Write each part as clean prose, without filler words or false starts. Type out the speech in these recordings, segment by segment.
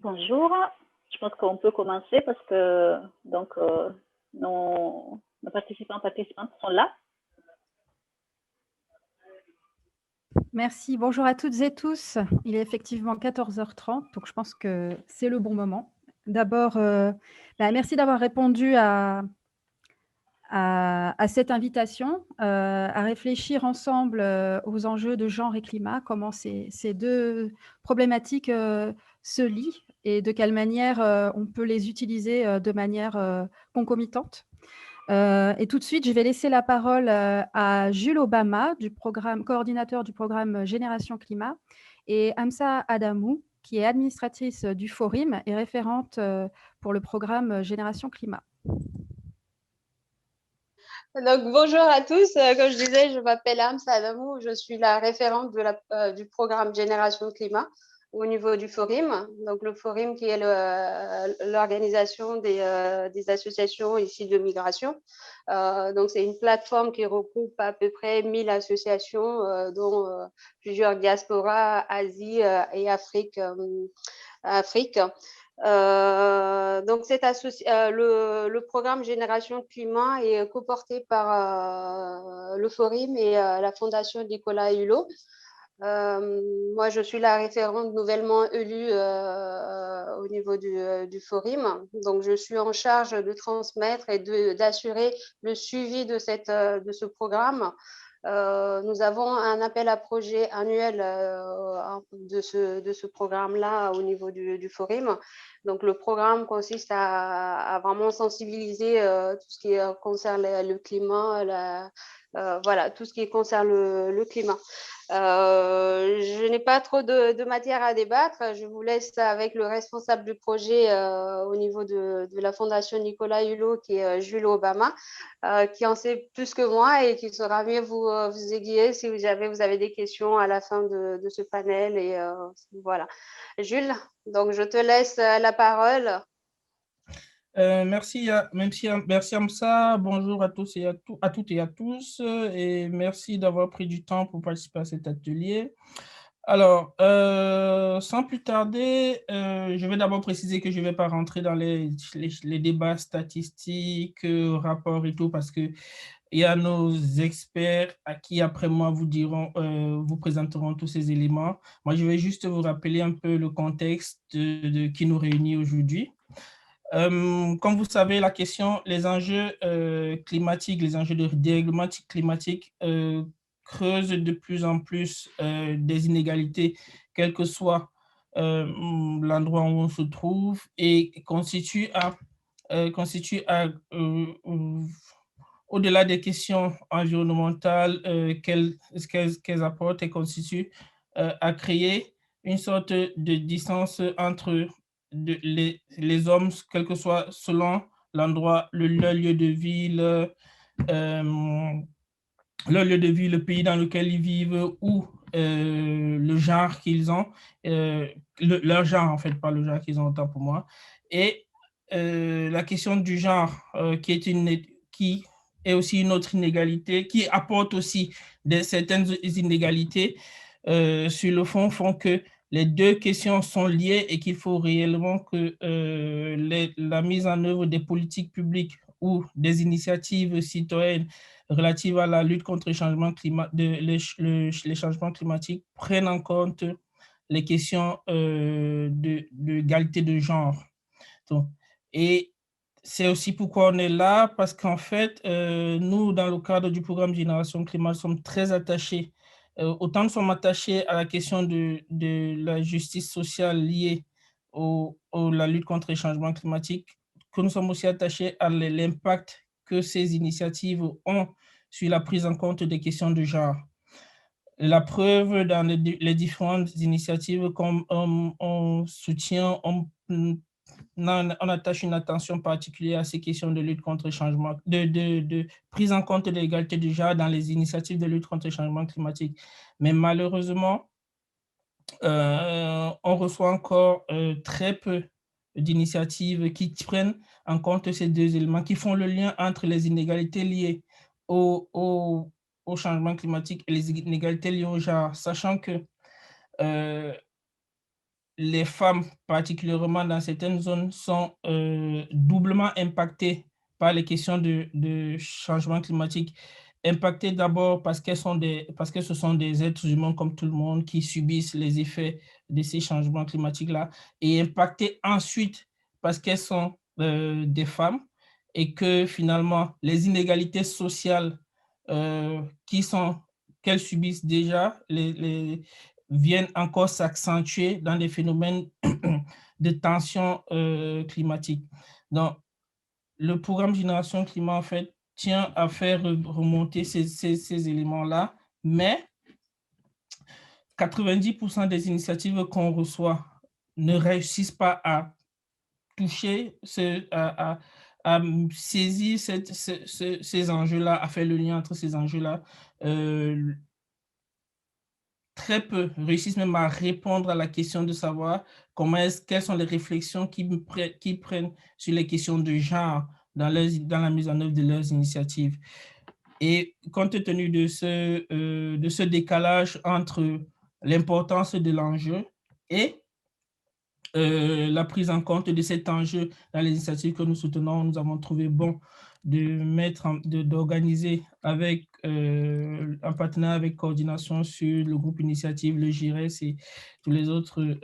Bonjour, je pense qu'on peut commencer parce que nos participants participantes sont là. Merci. Bonjour à toutes et tous. Il est effectivement 14h30, donc je pense que c'est le bon moment. D'abord, merci d'avoir répondu à cette invitation, à réfléchir ensemble, aux enjeux de genre et climat, comment ces 2 problématiques, se lient et de quelle manière, on peut les utiliser, de manière, concomitante. Et tout de suite, je vais laisser la parole, à Jules Obama, coordinateur du programme Génération Climat, et Hamza Adamou, qui est administratrice, du Forim et référente, pour le programme, Génération Climat. Donc, bonjour à tous. Comme je disais, je m'appelle Hamza Adamou. Je suis la référente du programme Génération Climat au niveau du Forim. Donc, le Forim qui est l'organisation des associations ici de migration. Donc, c'est une plateforme qui regroupe à peu près 1000 associations, dont plusieurs diasporas, Asie et Afrique. Donc, le programme Génération Climat est coporté par le Forim et la Fondation Nicolas Hulot. Moi, je suis la référente nouvellement élue au niveau du Forim. Donc, je suis en charge de transmettre et d'assurer le suivi de ce programme. Nous avons un appel à projet annuel de ce programme-là au niveau du Forim. Donc, le programme consiste à vraiment sensibiliser tout ce qui concerne le climat, voilà, tout ce qui concerne le climat. Je n'ai pas trop de matière à débattre. Je vous laisse avec le responsable du projet au niveau de la Fondation Nicolas Hulot, qui est Jules Obama, qui en sait plus que moi et qui saura mieux vous aiguiller si vous avez des questions à la fin de ce panel. Et voilà. Jules, donc je te laisse la parole. Merci, merci Amsa. Bonjour à tous et à toutes et à tous, et merci d'avoir pris du temps pour participer à cet atelier. Alors, sans plus tarder, je vais d'abord préciser que je ne vais pas rentrer dans les débats statistiques, rapports et tout, parce que il y a nos experts à qui, après moi, vous présenteront tous ces éléments. Moi, je vais juste vous rappeler un peu le contexte qui nous réunit aujourd'hui. Comme vous savez, les enjeux climatiques, les enjeux de dérèglement climatique creusent de plus en plus des inégalités, quel que soit l'endroit où on se trouve, et constituent au-delà des questions environnementales qu'elles apportent, et constituent à créer une sorte de distance entre les hommes, quel que soit selon l'endroit, leur lieu de vie, le pays dans lequel ils vivent, ou le genre qu'ils ont, leur genre en fait, pas le genre qu'ils ont, autant pour moi. Et la question du genre, qui est aussi une autre inégalité, qui apporte aussi certaines inégalités sur le fond, font que les deux questions sont liées et qu'il faut réellement que la mise en œuvre des politiques publiques ou des initiatives citoyennes relatives à la lutte contre les changements climatiques prennent en compte les questions d'égalité de genre. Donc, et c'est aussi pourquoi on est là, parce qu'en fait, nous, dans le cadre du programme Génération Climat, sommes très attachés. Autant nous sommes attachés à la question de la justice sociale liée à la lutte contre les changements climatiques, que nous sommes aussi attachés à l'impact que ces initiatives ont sur la prise en compte des questions de genre. La preuve, dans les différentes initiatives qu'on soutient, on attache une attention particulière à ces questions de lutte contre le changement, de prise en compte de l'égalité du genre dans les initiatives de lutte contre le changement climatique. Mais malheureusement, on reçoit encore très peu d'initiatives qui prennent en compte ces deux éléments, qui font le lien entre les inégalités liées au changement climatique et les inégalités liées au genre, sachant que les femmes, particulièrement dans certaines zones, sont doublement impactées par les questions de changement climatique. Impactées d'abord parce parce que ce sont des êtres humains comme tout le monde qui subissent les effets de ces changements climatiques-là, et impactées ensuite parce qu'elles sont des femmes, et que finalement, les inégalités sociales qu'elles subissent déjà, viennent encore s'accentuer dans des phénomènes de tension climatique. Donc, le programme Génération Climat, en fait, tient à faire remonter ces éléments-là, mais 90% des initiatives qu'on reçoit ne réussissent pas à toucher, à saisir ces enjeux-là, à faire le lien entre ces enjeux-là. Très peu réussissent même à répondre à la question de savoir quelles sont les réflexions qu'ils prennent sur les questions de genre dans la mise en œuvre de leurs initiatives. Et compte tenu de ce décalage entre l'importance de l'enjeu et la prise en compte de cet enjeu dans les initiatives que nous soutenons, nous avons trouvé bon d'organiser avec un partenaire avec coordination sur le groupe initiative, le GIRES et tous les autres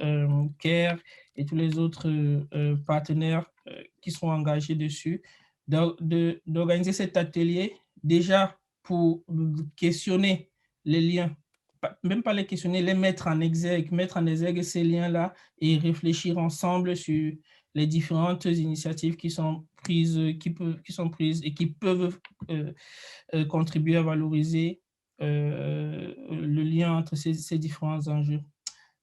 CARE et tous les autres partenaires qui sont engagés dessus, d'organiser cet atelier déjà pour questionner les liens, même pas les questionner, les mettre en exergue ces liens-là et réfléchir ensemble sur les différentes initiatives qui sont prises, et qui peuvent contribuer à valoriser le lien entre ces différents enjeux.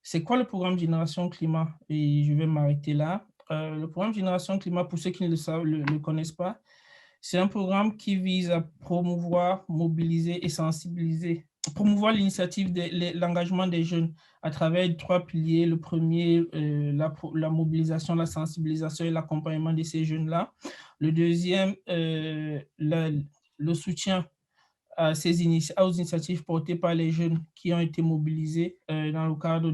C'est quoi le programme Génération Climat? Et je vais m'arrêter là. Le programme Génération Climat, pour ceux qui ne le connaissent pas, c'est un programme qui vise à promouvoir, mobiliser et sensibiliser, promouvoir l'initiative, l'engagement des jeunes à travers 3 piliers. Le premier, la mobilisation, la sensibilisation et l'accompagnement de ces jeunes-là. Le deuxième, le soutien aux initiatives portées par les jeunes qui ont été mobilisés dans le cadre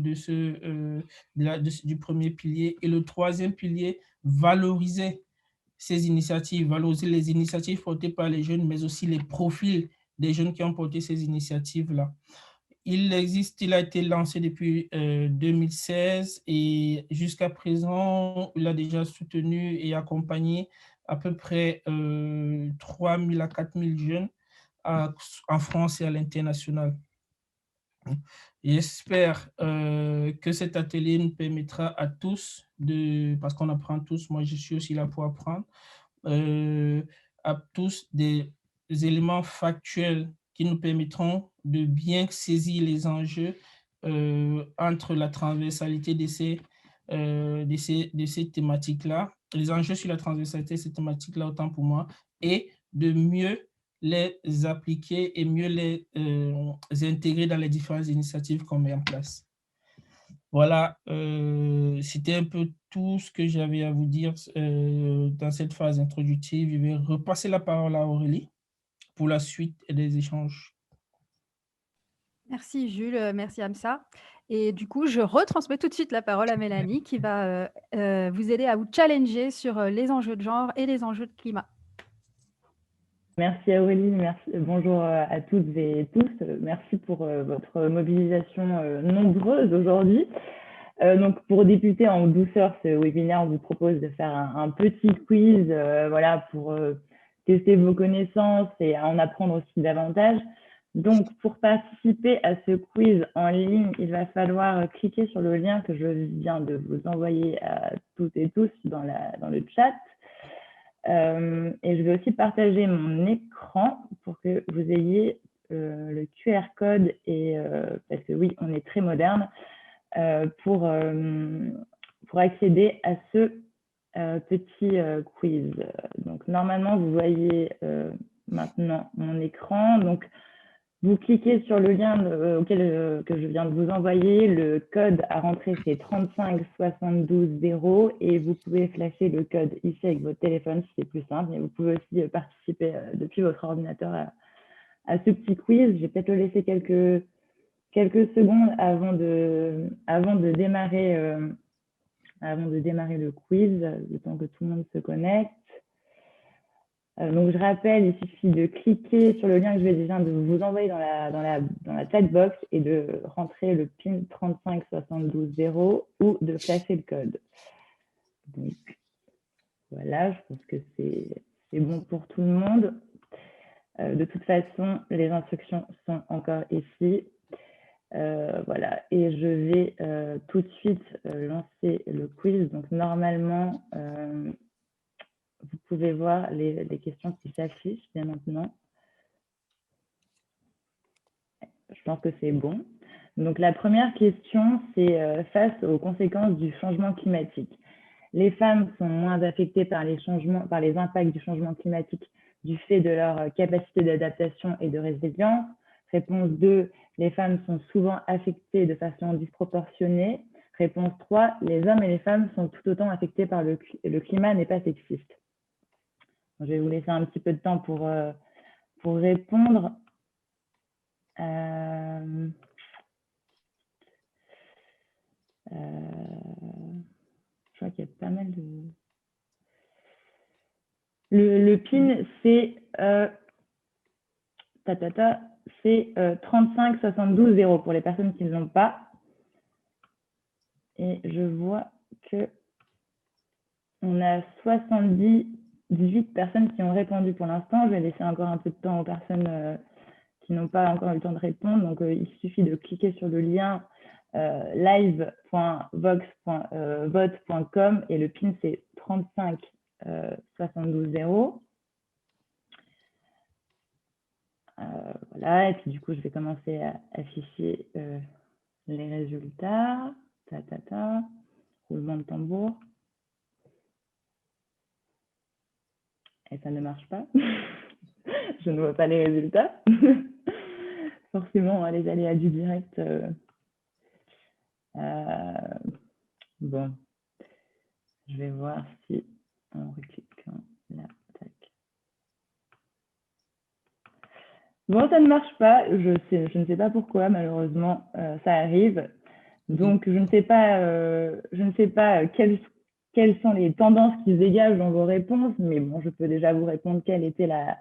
du premier pilier. Et le troisième pilier, valoriser les initiatives portées par les jeunes, mais aussi les profils des jeunes qui ont porté ces initiatives-là. Il a été lancé depuis 2016 et jusqu'à présent, il a déjà soutenu et accompagné à peu près 3 000 à 4 000 jeunes en France et à l'international. J'espère que cet atelier nous permettra à tous, parce qu'on apprend tous, moi je suis aussi là pour apprendre, à tous des éléments factuels qui nous permettront de bien saisir les enjeux entre la transversalité de ces thématiques-là, les enjeux sur la transversalité de ces thématiques-là, autant pour moi, et de mieux les appliquer et mieux les intégrer dans les différentes initiatives qu'on met en place. Voilà, c'était un peu tout ce que j'avais à vous dire dans cette phase introductive. Je vais repasser la parole à Aurélie pour la suite des échanges. Merci Jules, merci Amsa. Et du coup, je retransmets tout de suite la parole à Mélanie qui va vous aider à vous challenger sur les enjeux de genre et les enjeux de climat. Merci Aurélie, merci. Bonjour à toutes et tous. Merci pour votre mobilisation nombreuse aujourd'hui. Donc pour débuter en douceur ce webinaire, on vous propose de faire un petit quiz voilà, pour tester vos connaissances et en apprendre aussi davantage. Donc pour participer à ce quiz en ligne, il va falloir cliquer sur le lien que je viens de vous envoyer à toutes et tous dans le chat. Et je vais aussi partager mon écran pour que vous ayez le QR code, et parce que oui, on est très moderne, pour accéder à ce petit quiz. Donc normalement, vous voyez maintenant mon écran. Donc vous cliquez sur le lien que je viens de vous envoyer. Le code à rentrer, c'est 35720 et vous pouvez flasher le code ici avec votre téléphone si c'est plus simple. Mais vous pouvez aussi participer depuis votre ordinateur à ce petit quiz. Je vais peut-être le laisser quelques secondes avant de démarrer avant de démarrer le quiz, le temps que tout le monde se connecte. Donc, je rappelle, il suffit de cliquer sur le lien que je vais déjà de vous envoyer dans la chat box et de rentrer le PIN 35720 ou de flasher le code. Donc, voilà, je pense que c'est bon pour tout le monde. De toute façon, les instructions sont encore ici. Voilà, et je vais tout de suite lancer le quiz. Donc, normalement, vous pouvez voir les questions qui s'affichent dès maintenant. Je pense que c'est bon. Donc, la première question, c'est face aux conséquences du changement climatique. Les femmes sont moins affectées par les impacts du changement climatique du fait de leur capacité d'adaptation et de résilience. Réponse 2, les femmes sont souvent affectées de façon disproportionnée. Réponse 3, les hommes et les femmes sont tout autant affectés par le climat n'est pas sexiste. Je vais vous laisser un petit peu de temps pour répondre. Je crois qu'il y a pas mal de... Le PIN, c'est 35 72 0 pour les personnes qui ne l'ont pas. Et je vois que on a 78 personnes qui ont répondu pour l'instant. Je vais laisser encore un peu de temps aux personnes qui n'ont pas encore eu le temps de répondre. Donc, il suffit de cliquer sur le lien live.vox.vote.com et le PIN, c'est 35 72 0. Voilà, et puis du coup, je vais commencer à afficher les résultats. Roulement de tambour. Et ça ne marche pas. Je ne vois pas les résultats. Forcément, les aléas du direct. Bon, je vais voir si en recliquant là, tac. Bon, ça ne marche pas. Je ne sais pas pourquoi, malheureusement, ça arrive. Donc, je ne sais pas quelles sont les tendances qui se dégagent dans vos réponses, mais bon, je peux déjà vous répondre quelle était la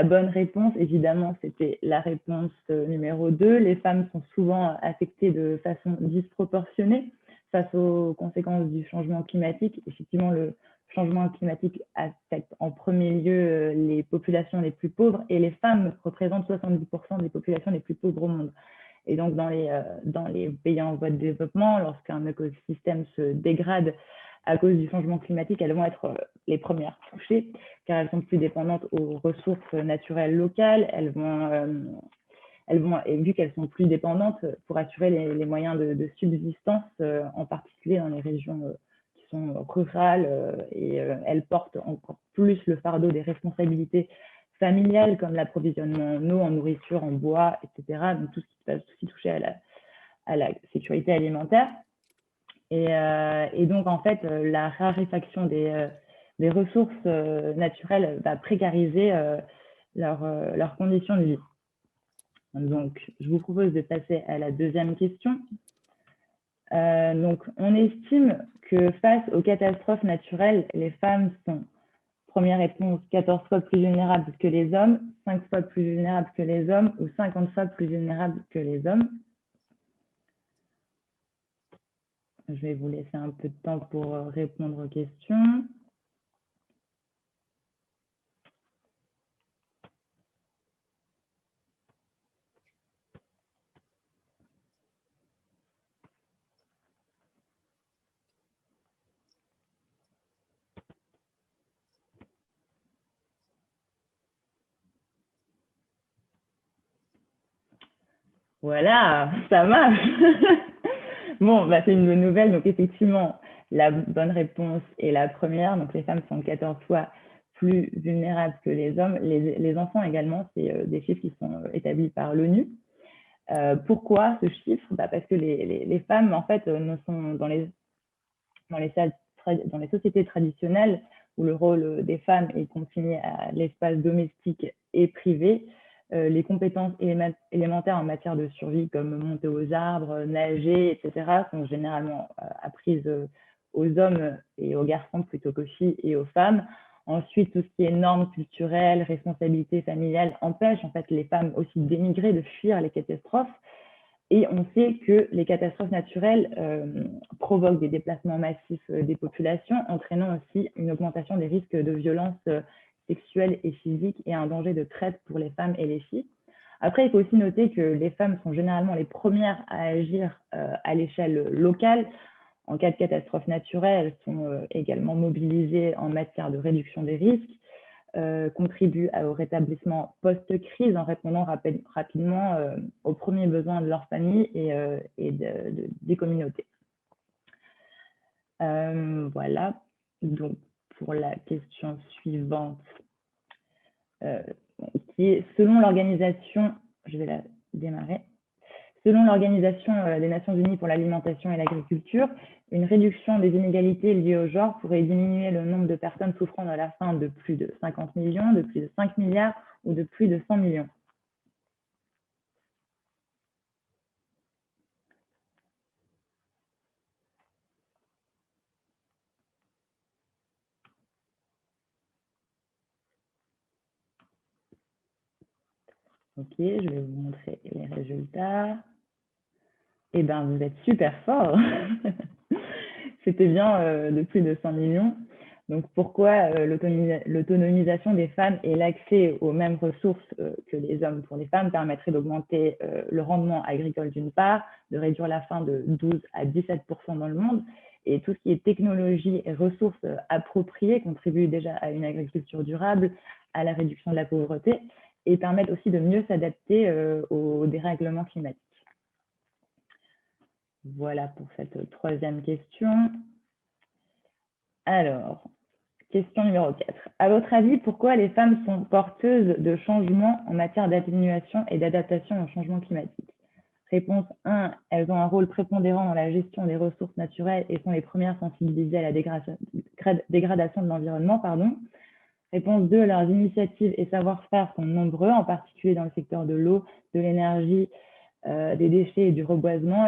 bonne réponse. Évidemment, c'était la réponse numéro 2. Les femmes sont souvent affectées de façon disproportionnée face aux conséquences du changement climatique. Effectivement, le changement climatique affecte en premier lieu les populations les plus pauvres et les femmes représentent 70% des populations les plus pauvres au monde. Et donc, dans les pays en voie de développement, lorsqu'un écosystème se dégrade à cause du changement climatique, elles vont être les premières touchées, car elles sont plus dépendantes aux ressources naturelles locales. Elles vont, et vu qu'elles sont plus dépendantes, pour assurer les moyens de subsistance, en particulier dans les régions qui sont rurales, et elles portent encore plus le fardeau des responsabilités familiales, comme l'approvisionnement en eau, en nourriture, en bois, etc. Donc, tout ce qui va aussi toucher à la sécurité alimentaire. Et donc, en fait, la raréfaction des ressources naturelles va précariser leurs conditions de vie. Donc, je vous propose de passer à la deuxième question. Donc, on estime que face aux catastrophes naturelles, les femmes sont, première réponse, 14 fois plus vulnérables que les hommes, 5 fois plus vulnérables que les hommes ou 50 fois plus vulnérables que les hommes. Je vais vous laisser un peu de temps pour répondre aux questions. Voilà, ça marche. Bon, bah, c'est une bonne nouvelle. Donc, effectivement, la bonne réponse est la première. Donc, les femmes sont 14 fois plus vulnérables que les hommes. Les enfants également, c'est des chiffres qui sont établis par l'ONU. Pourquoi ce chiffre? Parce que les femmes, en fait, ne sont dans les sociétés traditionnelles où le rôle des femmes est confiné à l'espace domestique et privé. Les compétences élémentaires en matière de survie, comme monter aux arbres, nager, etc., sont généralement apprises aux hommes et aux garçons plutôt qu'aux filles et aux femmes. Ensuite, tout ce qui est normes culturelles, responsabilités familiales empêche en fait les femmes aussi d'émigrer, de fuir les catastrophes. Et on sait que les catastrophes naturelles provoquent des déplacements massifs des populations, entraînant aussi une augmentation des risques de violences sexuelles et physiques et un danger de traite pour les femmes et les filles. Après, il faut aussi noter que les femmes sont généralement les premières à agir à l'échelle locale. En cas de catastrophe naturelle, elles sont également mobilisées en matière de réduction des risques, contribuent au rétablissement post-crise en répondant rapidement aux premiers besoins de leur famille et des communautés. Voilà, donc pour la question suivante, qui est selon l'organisation, je vais la démarrer. Selon l'Organisation des Nations Unies pour l'alimentation et l'agriculture, une réduction des inégalités liées au genre pourrait diminuer le nombre de personnes souffrant de la faim de plus de 50 millions, de plus de 5 milliards ou de plus de 100 millions. Ok, je vais vous montrer les résultats. Eh bien, vous êtes super fort. C'était bien de plus de 100 millions. Donc, pourquoi l'autonomisation des femmes et l'accès aux mêmes ressources que les hommes pour les femmes permettrait d'augmenter le rendement agricole d'une part, de réduire la faim de 12 à 17% dans le monde, et tout ce qui est technologie et ressources appropriées contribue déjà à une agriculture durable, à la réduction de la pauvreté, et permettent aussi de mieux s'adapter aux dérèglements climatiques. Voilà pour cette troisième question. Alors, question numéro 4. À votre avis, pourquoi les femmes sont porteuses de changements en matière d'atténuation et d'adaptation au changement climatique? Réponse 1, elles ont un rôle prépondérant dans la gestion des ressources naturelles et sont les premières sensibilisées à la dégradation de l'environnement. Réponse 2, leurs initiatives et savoir-faire sont nombreux, en particulier dans le secteur de l'eau, de l'énergie, des déchets et du reboisement.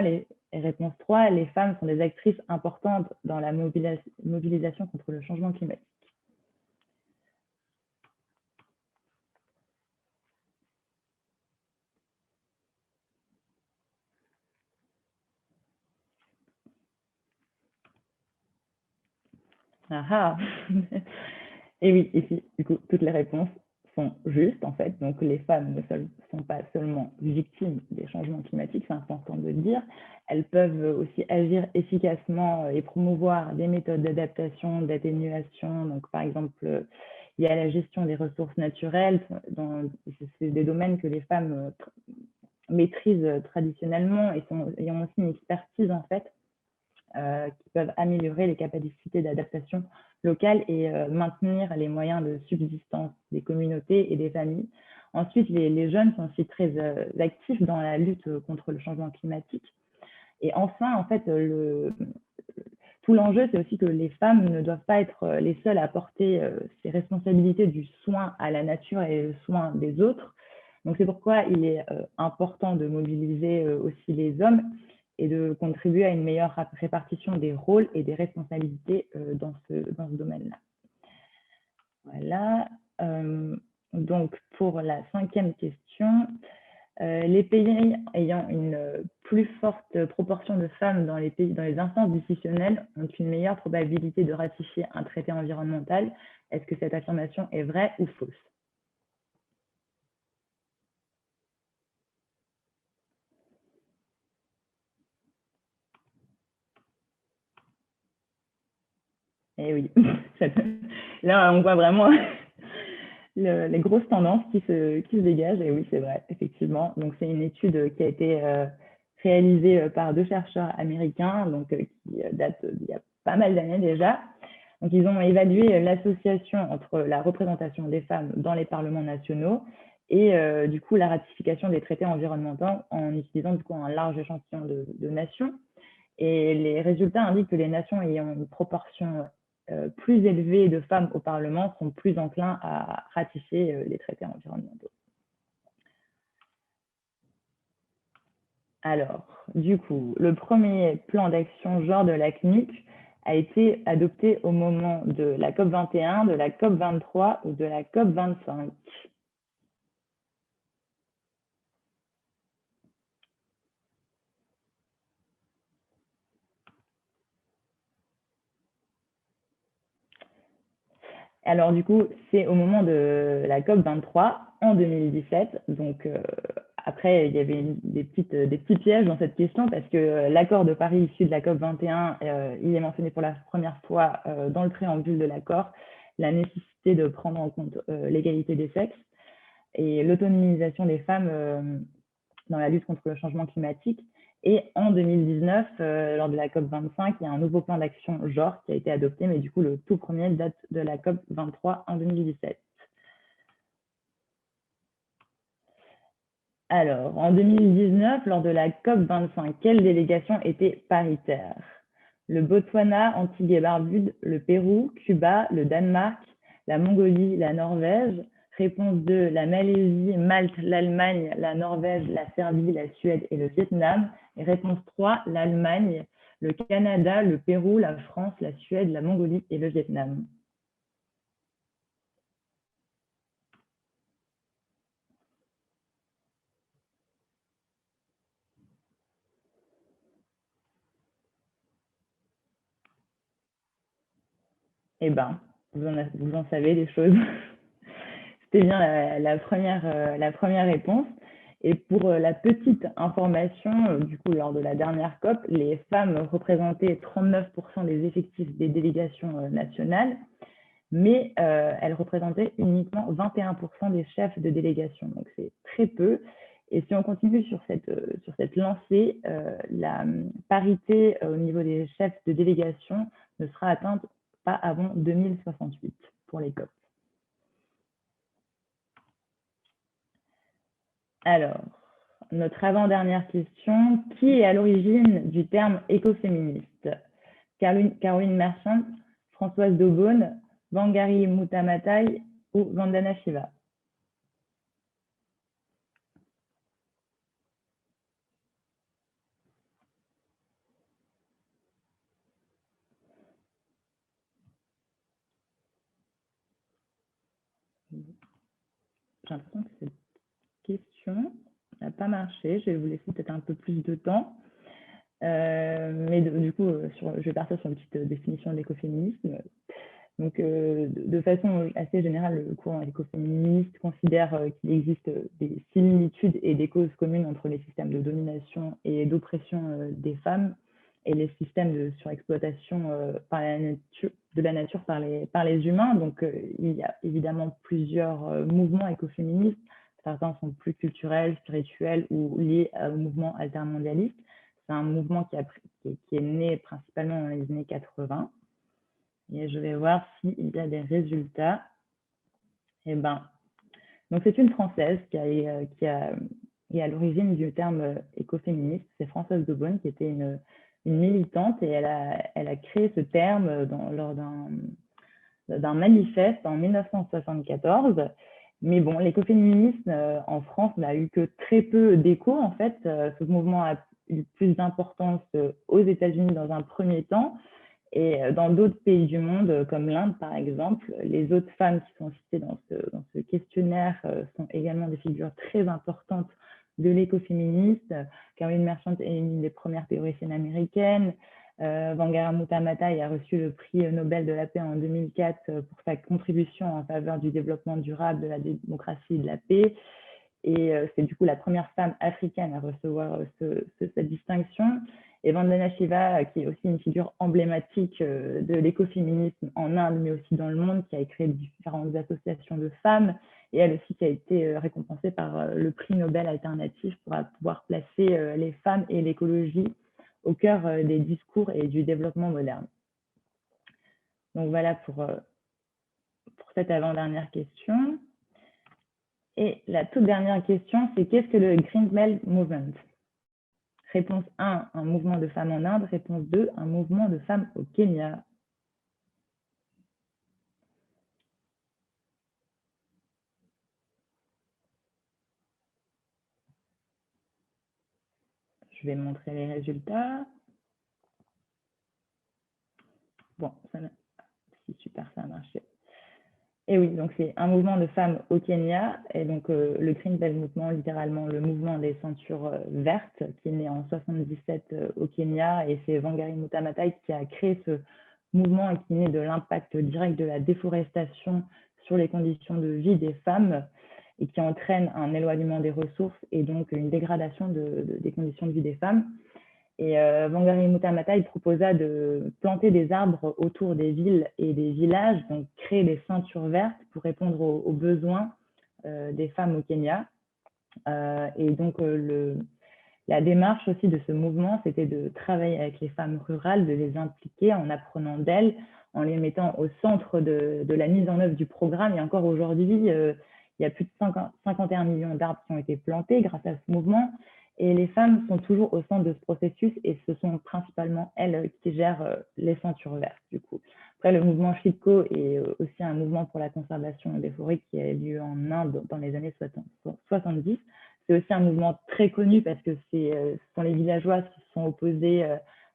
Et réponse 3, les femmes sont des actrices importantes dans la mobilisation contre le changement climatique. Ah. Et oui, ici, du coup, toutes les réponses sont justes, en fait. Donc, les femmes ne sont pas seulement victimes des changements climatiques, c'est important de le dire. Elles peuvent aussi agir efficacement et promouvoir des méthodes d'adaptation, d'atténuation. Donc, par exemple, il y a la gestion des ressources naturelles. C'est des domaines que les femmes maîtrisent traditionnellement et ont aussi une expertise, en fait, qui peuvent améliorer les capacités d'adaptation locale et maintenir les moyens de subsistance des communautés et des familles. Ensuite, les jeunes sont aussi très actifs dans la lutte contre le changement climatique. Et enfin, en fait, tout l'enjeu, c'est aussi que les femmes ne doivent pas être les seules à porter ces responsabilités du soin à la nature et le soin des autres. Donc, c'est pourquoi il est important de mobiliser aussi les hommes et de contribuer à une meilleure répartition des rôles et des responsabilités dans ce domaine-là. Voilà. Donc, pour la 5e question, les pays ayant une plus forte proportion de femmes dans les instances décisionnelles ont une meilleure probabilité de ratifier un traité environnemental. Est-ce que cette affirmation est vraie ou fausse? Eh oui, là on voit vraiment les grosses tendances qui se dégagent, et oui c'est vrai, effectivement. Donc c'est une étude qui a été réalisée par 2 chercheurs américains, donc qui date d'il y a pas mal d'années déjà. Donc ils ont évalué l'association entre la représentation des femmes dans les parlements nationaux et du coup la ratification des traités environnementaux en utilisant du coup un large échantillon de nations. Et les résultats indiquent que les nations ayant une proportion plus élevée de femmes au Parlement sont plus enclins à ratifier les traités environnementaux. Alors, du coup, le premier plan d'action genre de la CNUC a été adopté au moment de la COP 21, de la COP 23 ou de la COP 25? Alors, du coup, c'est au moment de la COP 23 en 2017. Donc, après, il y avait des petits pièges dans cette question parce que l'accord de Paris issu de la COP 21, il est mentionné pour la première fois dans le préambule de l'accord la nécessité de prendre en compte l'égalité des sexes et l'autonomisation des femmes dans la lutte contre le changement climatique. Et en 2019, lors de la COP 25, il y a un nouveau plan d'action genre qui a été adopté, mais du coup, le tout premier date de la COP 23 en 2017. Alors, en 2019, lors de la COP 25, quelle délégation était paritaire? Le Botswana, Antilles et Barbudes, le Pérou, Cuba, le Danemark, la Mongolie, la Norvège. Réponse 2, la Malaisie, Malte, l'Allemagne, la Norvège, la Serbie, la Suède et le Vietnam. Et réponse 3, l'Allemagne, le Canada, le Pérou, la France, la Suède, la Mongolie et le Vietnam. Eh bien, vous en savez des choses. C'était bien la première réponse. Et pour la petite information, du coup, lors de la dernière COP, les femmes représentaient 39% des effectifs des délégations nationales, mais elles représentaient uniquement 21% des chefs de délégation. Donc, c'est très peu. Et si on continue sur cette lancée, la parité au niveau des chefs de délégation ne sera atteinte pas avant 2068 pour les COP. Alors, notre avant-dernière question, qui est à l'origine du terme écoféministe? Caroline Merchant, Françoise Daubonne, Wangari Maathai ou Vandana Shiva? J'ai l'impression que cette question n'a pas marché. Je vais vous laisser peut-être un peu plus de temps. Mais du coup, je vais partir sur une petite définition de l'écoféminisme. Donc, de façon assez générale, le courant écoféministe considère qu'il existe des similitudes et des causes communes entre les systèmes de domination et d'oppression des femmes et les systèmes de surexploitation de la nature par les humains. Donc, il y a évidemment plusieurs mouvements écoféministes. Certains sont plus culturels, spirituels ou liés au mouvement altermondialiste. C'est un mouvement qui est né principalement dans les années 80. Et je vais voir s'il y a des résultats. Eh ben, donc c'est une Française qui est à l'origine du terme écoféministe. C'est Françoise Daubonne qui était une militante et elle a créé ce terme lors d'un manifeste en 1974. Mais bon, l'écoféminisme en France n'a eu que très peu d'écho en fait. Ce mouvement a eu plus d'importance aux États-Unis dans un premier temps. Et dans d'autres pays du monde, comme l'Inde par exemple, les autres femmes qui sont citées dans ce questionnaire sont également des figures très importantes de l'écoféminisme. Caroline Merchant est une des premières théoriciennes américaines. Wangari Maathai a reçu le prix Nobel de la paix en 2004 pour sa contribution en faveur du développement durable, de la démocratie et de la paix. Et c'est du coup la première femme africaine à recevoir cette distinction. Et Vandana Shiva, qui est aussi une figure emblématique de l'écoféminisme en Inde, mais aussi dans le monde, qui a créé différentes associations de femmes, et elle aussi qui a été récompensée par le prix Nobel alternatif pour pouvoir placer les femmes et l'écologie au cœur des discours et du développement moderne. Donc voilà pour cette avant-dernière question. Et la toute dernière question, c'est qu'est-ce que le Green Belt Movement? Réponse 1, un mouvement de femmes en Inde. Réponse 2, un mouvement de femmes au Kenya. Je vais montrer les résultats. Bon, super, ça a marché. Et oui, donc c'est un mouvement de femmes au Kenya, et donc le Green Belt Movement, littéralement le mouvement des ceintures vertes, qui est né en 77 au Kenya, et c'est Wangari Maathai qui a créé ce mouvement et qui est né de l'impact direct de la déforestation sur les conditions de vie des femmes et qui entraîne un éloignement des ressources et donc une dégradation des conditions de vie des femmes. Et Wangari Maathai proposa de planter des arbres autour des villes et des villages, donc créer des ceintures vertes pour répondre aux besoins des femmes au Kenya. Et donc, la démarche aussi de ce mouvement, c'était de travailler avec les femmes rurales, de les impliquer en apprenant d'elles, en les mettant au centre de la mise en œuvre du programme. Et encore aujourd'hui, il y a plus de 51 millions d'arbres qui ont été plantés grâce à ce mouvement. Et les femmes sont toujours au centre de ce processus et ce sont principalement elles qui gèrent les ceintures vertes, du coup. Après, le mouvement Chipko est aussi un mouvement pour la conservation des forêts qui a eu lieu en Inde dans les années 70. C'est aussi un mouvement très connu parce que ce sont les villageois qui se sont opposés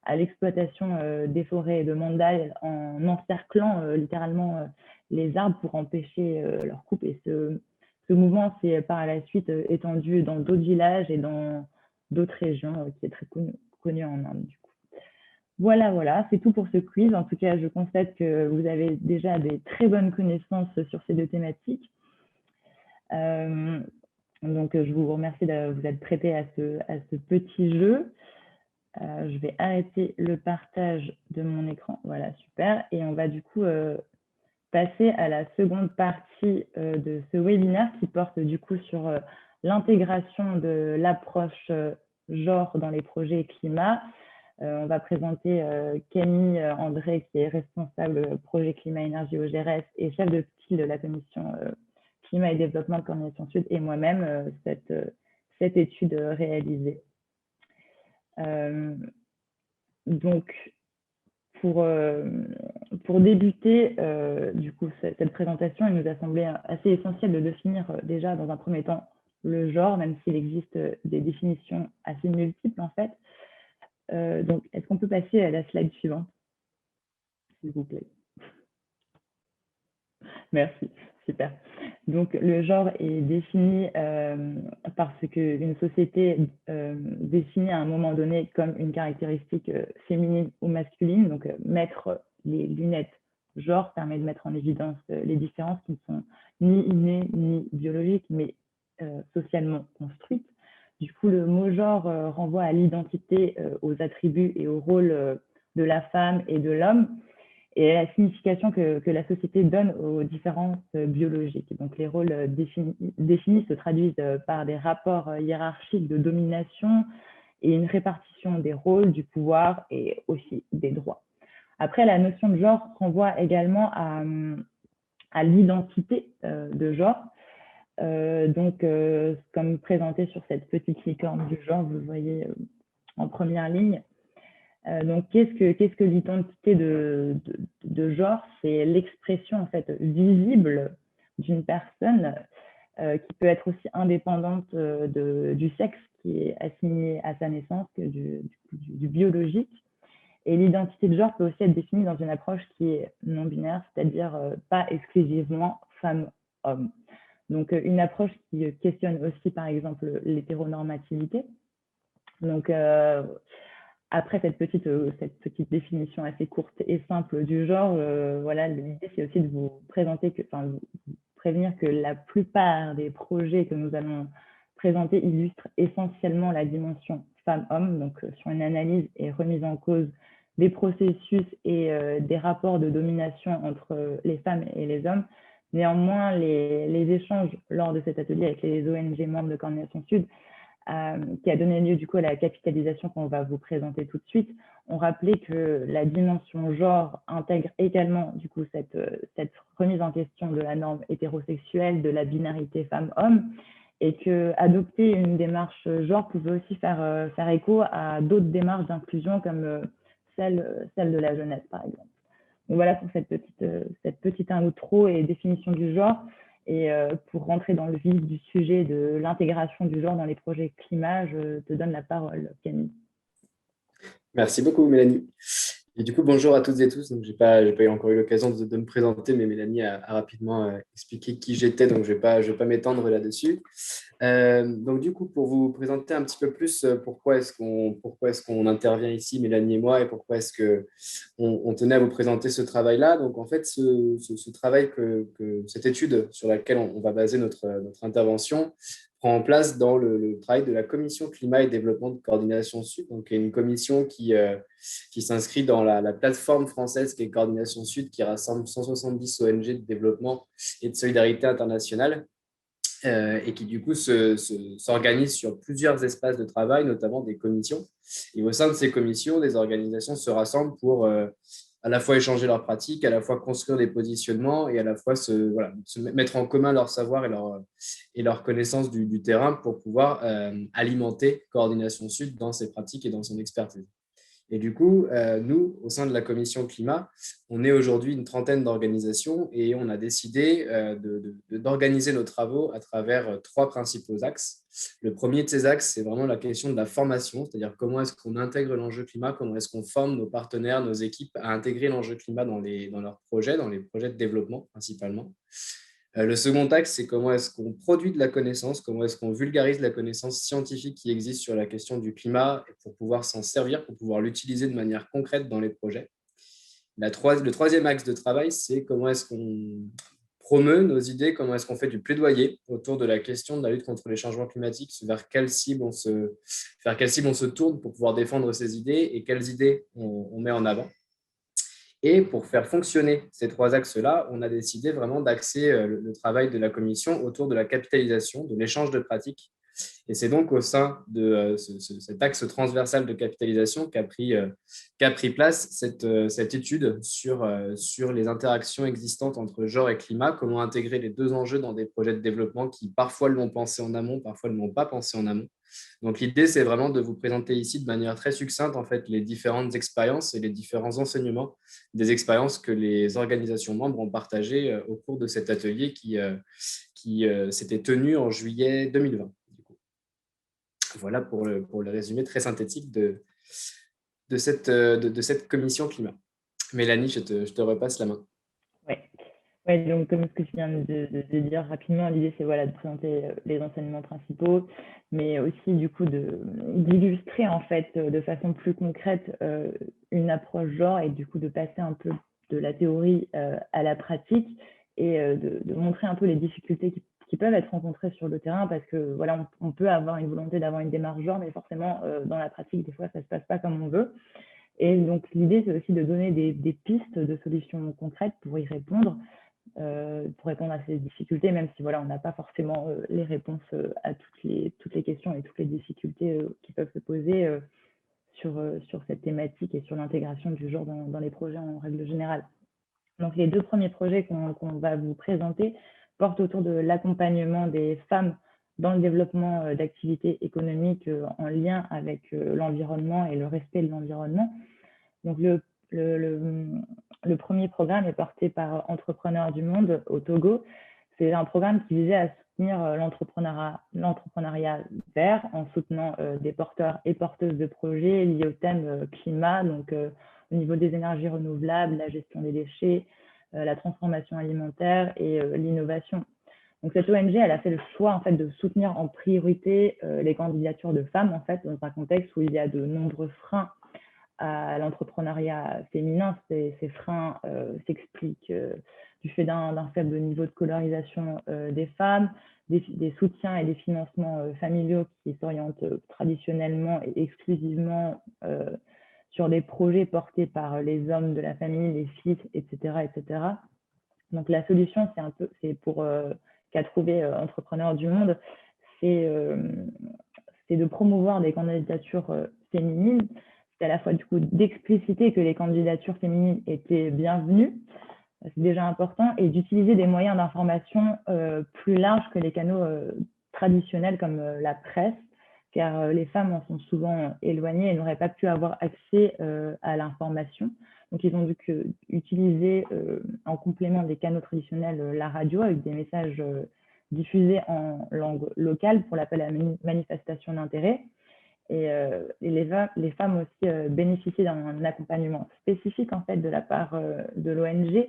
à l'exploitation des forêts et de mandailles en encerclant littéralement les arbres pour empêcher leur coupe. Et ce mouvement s'est par la suite étendu dans d'autres villages et dans d'autres régions qui est très connu en Inde, du coup. Voilà, c'est tout pour ce quiz. En tout cas, je constate que vous avez déjà des très bonnes connaissances sur ces deux thématiques. Donc, je vous remercie de vous être prêté à ce petit jeu. Je vais arrêter le partage de mon écran. Voilà, super. Et on va du coup passer à la seconde partie de ce webinaire qui porte du coup sur l'intégration de l'approche genre dans les projets climat. On va présenter Camille André, qui est responsable projet climat énergie au GRS et chef de file de la commission climat et développement de Coordination Sud, et moi-même cette étude réalisée. Donc, pour débuter du coup cette présentation, il nous a semblé assez essentiel de définir déjà dans un premier temps le genre, même s'il existe des définitions assez multiples en fait. Donc, est-ce qu'on peut passer à la slide suivante, s'il vous plaît? Merci, super. Donc, le genre est défini parce qu'une société définit à un moment donné comme une caractéristique féminine ou masculine. Donc, mettre les lunettes genre permet de mettre en évidence les différences qui ne sont ni innées ni biologiques, mais socialement construites. Du coup, le mot genre renvoie à l'identité, aux attributs et au rôle de la femme et de l'homme, et la signification que la société donne aux différences biologiques. Donc, les rôles définis se traduisent par des rapports hiérarchiques de domination et une répartition des rôles, du pouvoir et aussi des droits. Après, la notion de genre renvoie également à l'identité de genre. Donc, comme présenté sur cette petite licorne du genre, vous le voyez en première ligne. Donc, qu'est-ce que l'identité de genre? C'est l'expression en fait visible d'une personne qui peut être aussi indépendante du sexe qui est assigné à sa naissance que du biologique. Et l'identité de genre peut aussi être définie dans une approche qui est non binaire, c'est-à-dire pas exclusivement femme-homme. Donc, une approche qui questionne aussi, par exemple, l'hétéronormativité. Donc, après cette petite définition assez courte et simple du genre, voilà, l'idée, c'est aussi de vous présenter, vous prévenir que la plupart des projets que nous allons présenter illustrent essentiellement la dimension femme-homme, donc sur une analyse et remise en cause des processus et des rapports de domination entre les femmes et les hommes. Néanmoins, les échanges lors de cet atelier avec les ONG membres de Coordination Sud, qui a donné lieu du coup à la capitalisation qu'on va vous présenter tout de suite, ont rappelé que la dimension genre intègre également du coup cette remise en question de la norme hétérosexuelle, de la binarité femme-homme, et que adopter une démarche genre pouvait aussi faire écho à d'autres démarches d'inclusion comme celle de la jeunesse, par exemple. Donc voilà pour cette petite intro et définition du genre. Et pour rentrer dans le vif du sujet de l'intégration du genre dans les projets climat, je te donne la parole, Camille. Merci beaucoup, Mélanie. Et du coup, bonjour à toutes et tous. Donc, j'ai pas encore eu l'occasion de me présenter, mais Mélanie a rapidement expliqué qui j'étais, donc je vais pas m'étendre là-dessus. Donc, du coup, pour vous présenter un petit peu plus pourquoi est-ce qu'on intervient ici, Mélanie et moi, et pourquoi est-ce que on tenait à vous présenter ce travail-là. Donc, en fait, ce travail cette étude sur laquelle on va baser notre intervention prend en place dans le travail de la Commission Climat et Développement de Coordination Sud, donc qui est une commission qui s'inscrit dans la plateforme française qui est Coordination Sud, qui rassemble 170 ONG de développement et de solidarité internationale, et qui du coup s'organise sur plusieurs espaces de travail, notamment des commissions. Et au sein de ces commissions, des organisations se rassemblent pour à la fois échanger leurs pratiques, à la fois construire des positionnements et à la fois se mettre en commun leur savoir et leur connaissance du terrain pour pouvoir alimenter Coordination Sud dans ses pratiques et dans son expertise. Et du coup, nous, au sein de la commission climat, on est aujourd'hui une trentaine d'organisations et on a décidé d'organiser nos travaux à travers trois principaux axes. Le premier de ces axes, c'est vraiment la question de la formation, c'est-à-dire comment est-ce qu'on intègre l'enjeu climat, comment est-ce qu'on forme nos partenaires, nos équipes à intégrer l'enjeu climat dans leurs projets, dans les projets de développement principalement. Le second axe, c'est comment est-ce qu'on produit de la connaissance, comment est-ce qu'on vulgarise la connaissance scientifique qui existe sur la question du climat pour pouvoir s'en servir, pour pouvoir l'utiliser de manière concrète dans les projets. Le troisième axe de travail, c'est comment est-ce qu'on promeut nos idées, comment est-ce qu'on fait du plaidoyer autour de la question de la lutte contre les changements climatiques, vers quelle cible on se tourne pour pouvoir défendre ces idées et quelles idées on met en avant. Et pour faire fonctionner ces trois axes-là, on a décidé vraiment d'axer le travail de la commission autour de la capitalisation, de l'échange de pratiques. Et c'est donc au sein de cet axe transversal de capitalisation qu'a pris place cette étude sur les interactions existantes entre genre et climat, comment intégrer les deux enjeux dans des projets de développement qui parfois l'ont pensé en amont, parfois ne l'ont pas pensé en amont. Donc l'idée, c'est vraiment de vous présenter ici de manière très succincte en fait, les différentes expériences et les différents enseignements des expériences que les organisations membres ont partagées au cours de cet atelier qui s'était tenu en juillet 2020. Voilà pour le résumé très synthétique de cette commission climat. Mélanie, je te repasse la main. Ouais, donc comme ce que tu viens de dire rapidement, l'idée c'est de présenter les enseignements principaux, mais aussi du coup d'illustrer en fait de façon plus concrète une approche genre et du coup de passer un peu de la théorie à la pratique et de montrer un peu les difficultés qui peuvent être rencontrées sur le terrain parce que on peut avoir une volonté d'avoir une démarche genre, mais forcément dans la pratique des fois ça se passe pas comme on veut. Et donc l'idée c'est aussi de donner des pistes de solutions concrètes pour y répondre. Pour répondre à ces difficultés, même si on n'a pas forcément les réponses à toutes les questions et toutes les difficultés qui peuvent se poser sur cette thématique et sur l'intégration du genre dans les projets en règle générale. Donc les deux premiers projets qu'on va vous présenter portent autour de l'accompagnement des femmes dans le développement d'activités économiques en lien avec l'environnement et le respect de l'environnement. Donc le premier programme est porté par Entrepreneurs du Monde au Togo. C'est un programme qui visait à soutenir l'entrepreneuriat vert en soutenant des porteurs et porteuses de projets liés au thème climat, donc au niveau des énergies renouvelables, la gestion des déchets, la transformation alimentaire et l'innovation. Donc cette ONG, elle a fait le choix en fait de soutenir en priorité les candidatures de femmes en fait dans un contexte où il y a de nombreux freins à l'entrepreneuriat féminin. Ces freins s'expliquent du fait d'un faible niveau de scolarisation des femmes, des soutiens et des financements familiaux qui s'orientent traditionnellement et exclusivement sur des projets portés par les hommes de la famille, les fils, etc. etc. Donc la solution, qu'a trouvé Entrepreneurs du Monde, c'est de promouvoir des candidatures féminines. C'est à la fois du coup d'expliciter que les candidatures féminines étaient bienvenues, c'est déjà important, et d'utiliser des moyens d'information plus larges que les canaux traditionnels comme la presse, car les femmes en sont souvent éloignées et n'auraient pas pu avoir accès à l'information. Donc ils ont dû utiliser en complément des canaux traditionnels la radio avec des messages diffusés en langue locale pour l'appel à manifestation d'intérêt. et les femmes aussi bénéficient d'un accompagnement spécifique en fait de la part de l'ONG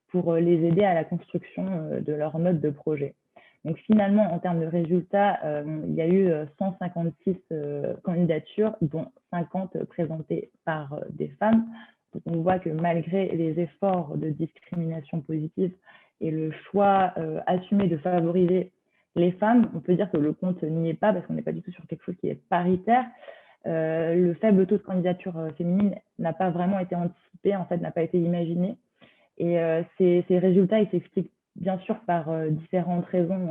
pour les aider à la construction de leur note de projet. Donc finalement, en termes de résultats, il y a eu 156 candidatures, dont 50 présentées par des femmes. Donc on voit que malgré les efforts de discrimination positive et le choix assumé de favoriser les femmes, on peut dire que le compte n'y est pas parce qu'on n'est pas du tout sur quelque chose qui est paritaire. Le faible taux de candidature féminine n'a pas vraiment été anticipé, en fait, n'a pas été imaginé. Et ces résultats, ils s'expliquent bien sûr par différentes raisons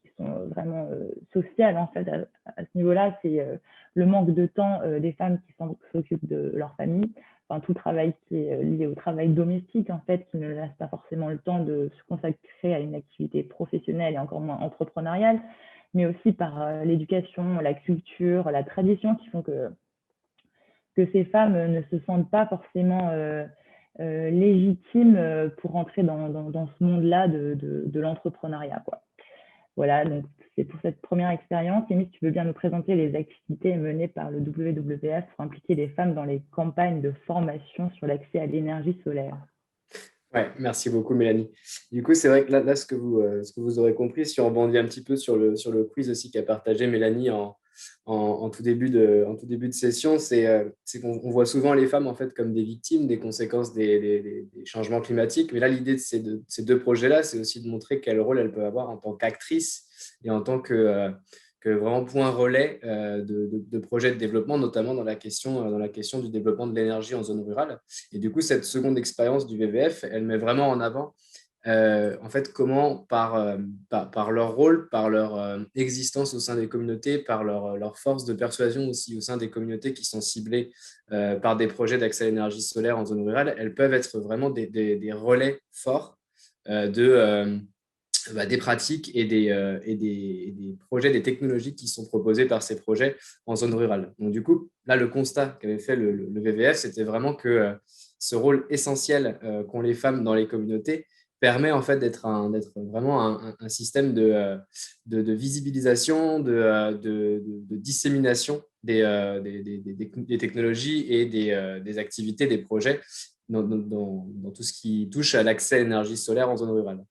qui sont vraiment sociales, en fait, à ce niveau-là. C'est le manque de temps des femmes qui s'occupent de leur famille, enfin, tout travail qui est lié au travail domestique, en fait, qui ne laisse pas forcément le temps de se consacrer à une activité professionnelle et encore moins entrepreneuriale, mais aussi par l'éducation, la culture, la tradition qui font que ces femmes ne se sentent pas forcément légitimes pour entrer dans ce monde-là de l'entrepreneuriat, quoi. Voilà, donc c'est pour cette première expérience. Émilie, tu veux bien nous présenter les activités menées par le WWF pour impliquer les femmes dans les campagnes de formation sur l'accès à l'énergie solaire? Ouais, merci beaucoup, Mélanie. Du coup, c'est vrai que là ce que vous aurez compris, si on rebondit un petit peu sur le quiz aussi qu'a partagé Mélanie en tout début de session, c'est qu'on voit souvent les femmes en fait comme des victimes des conséquences des changements climatiques. Mais là, l'idée de ces deux projets-là, c'est aussi de montrer quel rôle elles peuvent avoir en tant qu'actrices et en tant que vraiment point relais de projets de développement, notamment dans la question du développement de l'énergie en zone rurale. Et du coup, cette seconde expérience du WWF, elle met vraiment en avant en fait, comment par leur rôle, par leur existence au sein des communautés, par leur force de persuasion aussi au sein des communautés qui sont ciblées par des projets d'accès à l'énergie solaire en zone rurale, elles peuvent être vraiment des relais forts des pratiques et des projets, des technologies qui sont proposées par ces projets en zone rurale. Donc du coup, là, le constat qu'avait fait le WWF, c'était vraiment que ce rôle essentiel qu'ont les femmes dans les communautés permet en fait d'être vraiment un système de visibilisation, de dissémination des technologies et des activités, des projets dans tout ce qui touche à l'accès à l'énergie solaire en zone rurale.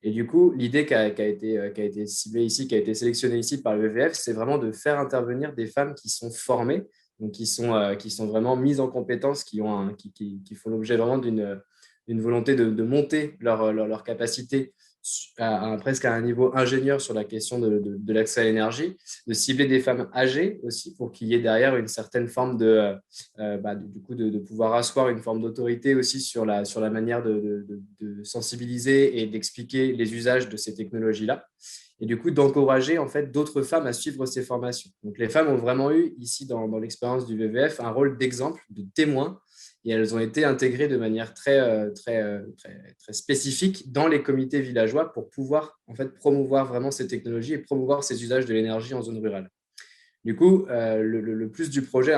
Et du coup, l'idée qui a été ciblée ici, qui a été sélectionnée ici par le WWF, c'est vraiment de faire intervenir des femmes qui sont formées, donc qui sont vraiment mises en compétence, qui font l'objet vraiment d'une volonté de monter leur capacité presque à un niveau ingénieur sur la question de l'accès à l'énergie, de cibler des femmes âgées aussi pour qu'il y ait derrière une certaine forme de pouvoir asseoir une forme d'autorité aussi sur la manière de sensibiliser et d'expliquer les usages de ces technologies-là. Et du coup, d'encourager en fait d'autres femmes à suivre ces formations. Donc, les femmes ont vraiment eu ici dans l'expérience du WWF un rôle d'exemple, de témoin, et elles ont été intégrées de manière très spécifique dans les comités villageois pour pouvoir en fait promouvoir vraiment ces technologies et promouvoir ces usages de l'énergie en zone rurale. Du coup, le plus du projet,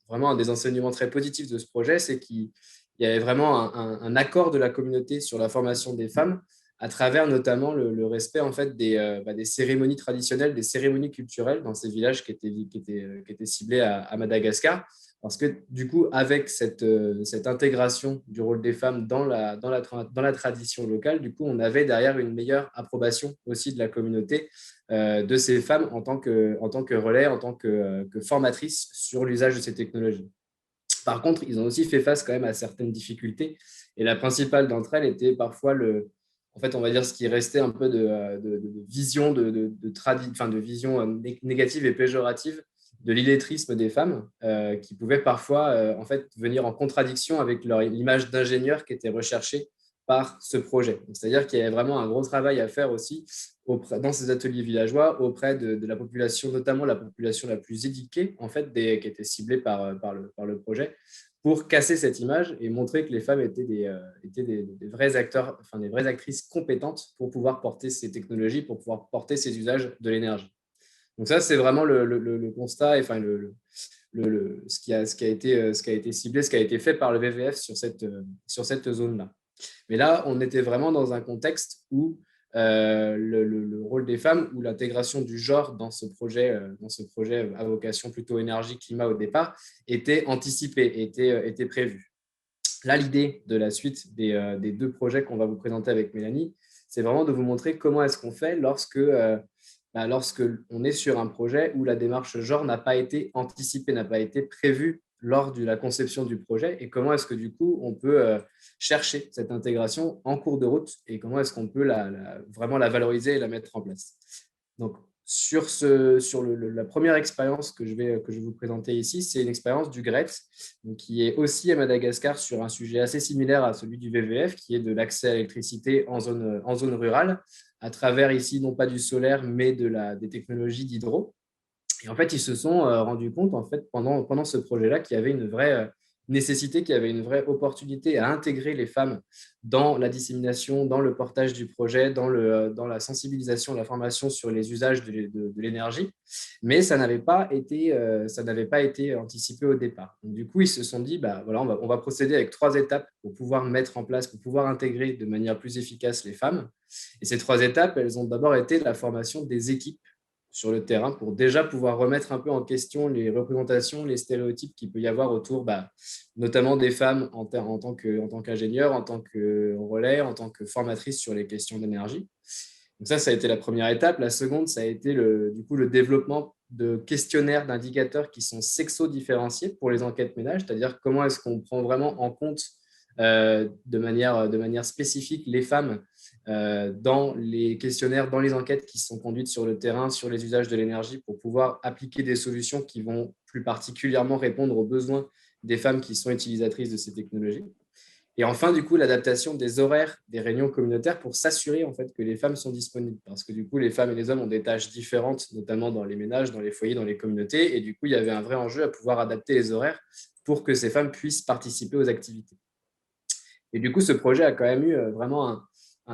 vraiment un des enseignements très positifs de ce projet, c'est qu'il y avait vraiment un accord de la communauté sur la formation des femmes à travers notamment le respect en fait des cérémonies traditionnelles, des cérémonies culturelles dans ces villages qui étaient ciblés à Madagascar. Parce que du coup, avec cette intégration du rôle des femmes dans la tradition locale, du coup, on avait derrière une meilleure approbation aussi de la communauté de ces femmes en tant que relais, en tant que formatrices sur l'usage de ces technologies. Par contre, ils ont aussi fait face quand même à certaines difficultés. Et la principale d'entre elles était parfois en fait, on va dire ce qui restait un peu de vision de vision négative et péjorative de l'illettrisme des femmes qui pouvaient parfois en fait venir en contradiction avec l'image d'ingénieur qui était recherchée par ce projet. C'est-à-dire qu'il y avait vraiment un gros travail à faire aussi dans ces ateliers villageois auprès de la population, notamment la population la plus éduquée en fait qui était ciblée par le projet, pour casser cette image et montrer que les femmes étaient des vrais acteurs, enfin des vraies actrices compétentes pour pouvoir porter ces technologies, pour pouvoir porter ces usages de l'énergie. Donc ça, c'est vraiment le constat, et enfin ce qui a été ciblé, ce qui a été fait par le WWF sur cette zone-là. Mais là, on était vraiment dans un contexte où le rôle des femmes ou l'intégration du genre dans ce projet à vocation plutôt énergie-climat au départ était anticipée, était prévue. Là, l'idée de la suite des deux projets qu'on va vous présenter avec Mélanie, c'est vraiment de vous montrer comment est-ce qu'on fait lorsque on est sur un projet où la démarche genre n'a pas été anticipée, n'a pas été prévue lors de la conception du projet, et comment est-ce que du coup on peut chercher cette intégration en cours de route et comment est-ce qu'on peut vraiment la valoriser et la mettre en place. Donc, sur la première expérience que je vais vous présenter ici, c'est une expérience du GRET, qui est aussi à Madagascar sur un sujet assez similaire à celui du VVF, qui est de l'accès à l'électricité en zone rurale, à travers ici non pas du solaire, mais des technologies d'hydro. Et en fait, ils se sont rendus compte en fait, pendant ce projet-là qu'il y avait une vraie nécessité, qu'il y avait une vraie opportunité à intégrer les femmes dans la dissémination, dans le portage du projet, dans la sensibilisation, la formation sur les usages de l'énergie. Mais ça n'avait pas été anticipé au départ. Donc, du coup, ils se sont dit, voilà, on va procéder avec 3 étapes pour pouvoir mettre en place, pour pouvoir intégrer de manière plus efficace les femmes. Et ces 3 étapes, elles ont d'abord été la formation des équipes sur le terrain pour déjà pouvoir remettre un peu en question les représentations, les stéréotypes qu'il peut y avoir autour, notamment des femmes en tant qu'ingénieurs, en tant que relais, en tant que formatrices sur les questions d'énergie. Donc ça a été la première étape. La seconde, ça a été le développement de questionnaires, d'indicateurs qui sont sexo-différenciés pour les enquêtes ménage, c'est-à-dire comment est-ce qu'on prend vraiment en compte de manière spécifique les femmes dans les questionnaires, dans les enquêtes qui sont conduites sur le terrain, sur les usages de l'énergie pour pouvoir appliquer des solutions qui vont plus particulièrement répondre aux besoins des femmes qui sont utilisatrices de ces technologies. Et enfin, du coup, l'adaptation des horaires des réunions communautaires pour s'assurer en fait que les femmes sont disponibles. Parce que du coup, les femmes et les hommes ont des tâches différentes, notamment dans les ménages, dans les foyers, dans les communautés. Et du coup, il y avait un vrai enjeu à pouvoir adapter les horaires pour que ces femmes puissent participer aux activités. Et du coup, ce projet a quand même eu vraiment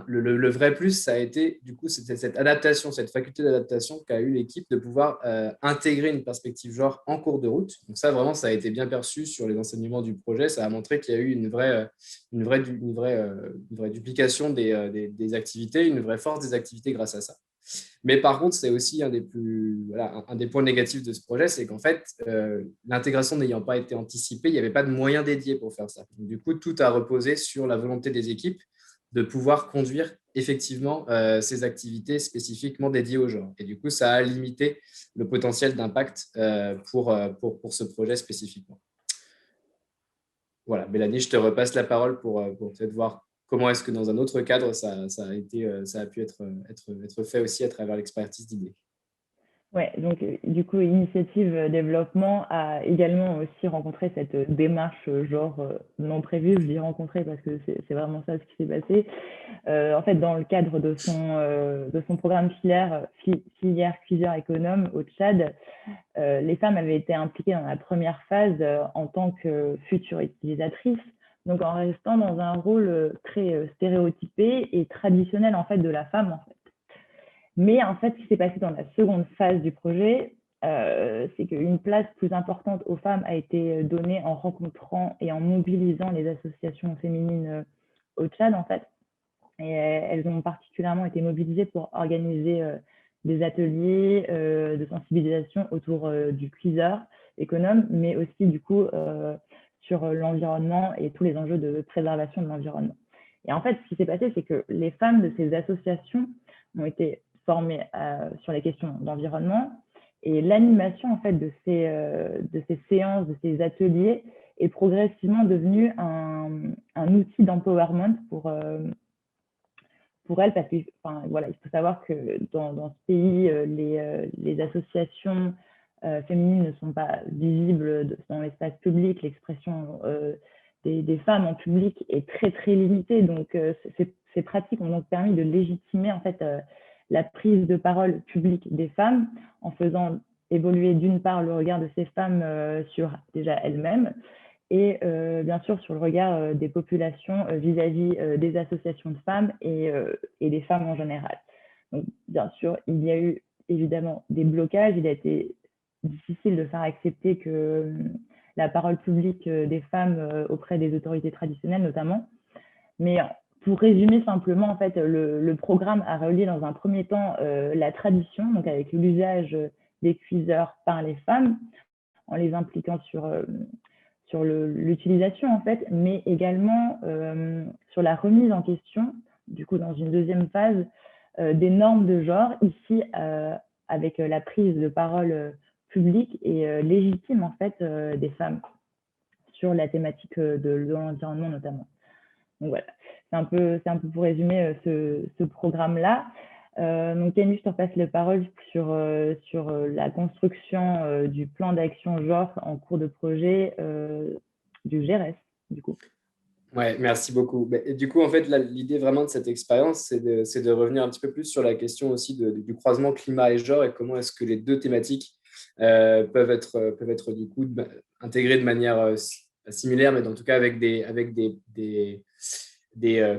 le vrai plus, ça a été du coup cette adaptation, cette faculté d'adaptation qu'a eu l'équipe de pouvoir intégrer une perspective genre en cours de route. Donc ça, vraiment, ça a été bien perçu sur les enseignements du projet. Ça a montré qu'il y a eu une vraie duplication des activités, une vraie force des activités grâce à ça. Mais par contre, c'est aussi un des points négatifs de ce projet, c'est qu'en fait, l'intégration n'ayant pas été anticipée, il n'y avait pas de moyens dédiés pour faire ça. Donc, du coup, tout a reposé sur la volonté des équipes de pouvoir conduire effectivement ces activités spécifiquement dédiées au genre. Et du coup, ça a limité le potentiel d'impact pour ce projet spécifiquement. Voilà, Mélanie, je te repasse la parole pour peut-être voir comment est-ce que dans un autre cadre, ça a pu être fait aussi à travers l'expertise d'idées. Ouais, donc du coup, Initiative Développement a également aussi rencontré cette démarche genre non prévue. Je dis rencontré parce que c'est vraiment ça ce qui s'est passé. En fait, dans le cadre de son programme filière cuiseur économe au Tchad, les femmes avaient été impliquées dans la première phase en tant que futures utilisatrices, donc en restant dans un rôle très stéréotypé et traditionnel en fait de la femme en fait. Mais en fait, ce qui s'est passé dans la seconde phase du projet, c'est qu'une place plus importante aux femmes a été donnée en rencontrant et en mobilisant les associations féminines au Tchad, en fait. Et elles ont particulièrement été mobilisées pour organiser des ateliers de sensibilisation autour du cuiseur économe, mais aussi du coup sur l'environnement et tous les enjeux de préservation de l'environnement. Et en fait, ce qui s'est passé, c'est que les femmes de ces associations ont été formées sur les questions d'environnement, et l'animation en fait de ces séances, de ces ateliers est progressivement devenue un outil d'empowerment pour elles, parce que voilà, il faut savoir que dans ce pays, les associations féminines ne sont pas visibles dans l'espace public. L'expression des femmes en public est très très limitée, donc ces pratiques ont donc permis de légitimer en fait la prise de parole publique des femmes en faisant évoluer d'une part le regard de ces femmes sur déjà elles-mêmes, et bien sûr sur le regard des populations vis-à-vis des associations de femmes et des femmes en général. Donc, bien sûr, il y a eu évidemment des blocages. Il a été difficile de faire accepter que la parole publique des femmes auprès des autorités traditionnelles notamment. Mais pour résumer simplement, en fait, le programme a relié dans un premier temps la tradition, donc avec l'usage des cuiseurs par les femmes, en les impliquant sur l'utilisation, en fait, mais également sur la remise en question, du coup, dans une deuxième phase, des normes de genre, ici, avec la prise de parole publique et légitime, en fait, des femmes sur la thématique de l'environnement notamment. Donc voilà, c'est un peu pour résumer ce programme-là. Donc Camille, je te repasse la parole sur la construction du plan d'action genre en cours de projet du GRS, du coup. Ouais, merci beaucoup. Et du coup, en fait, l'idée vraiment de cette expérience, c'est de revenir un petit peu plus sur la question aussi du croisement climat et genre et comment est-ce que les deux thématiques peuvent être du coup intégrées de manière similaire, mais en tout cas avec des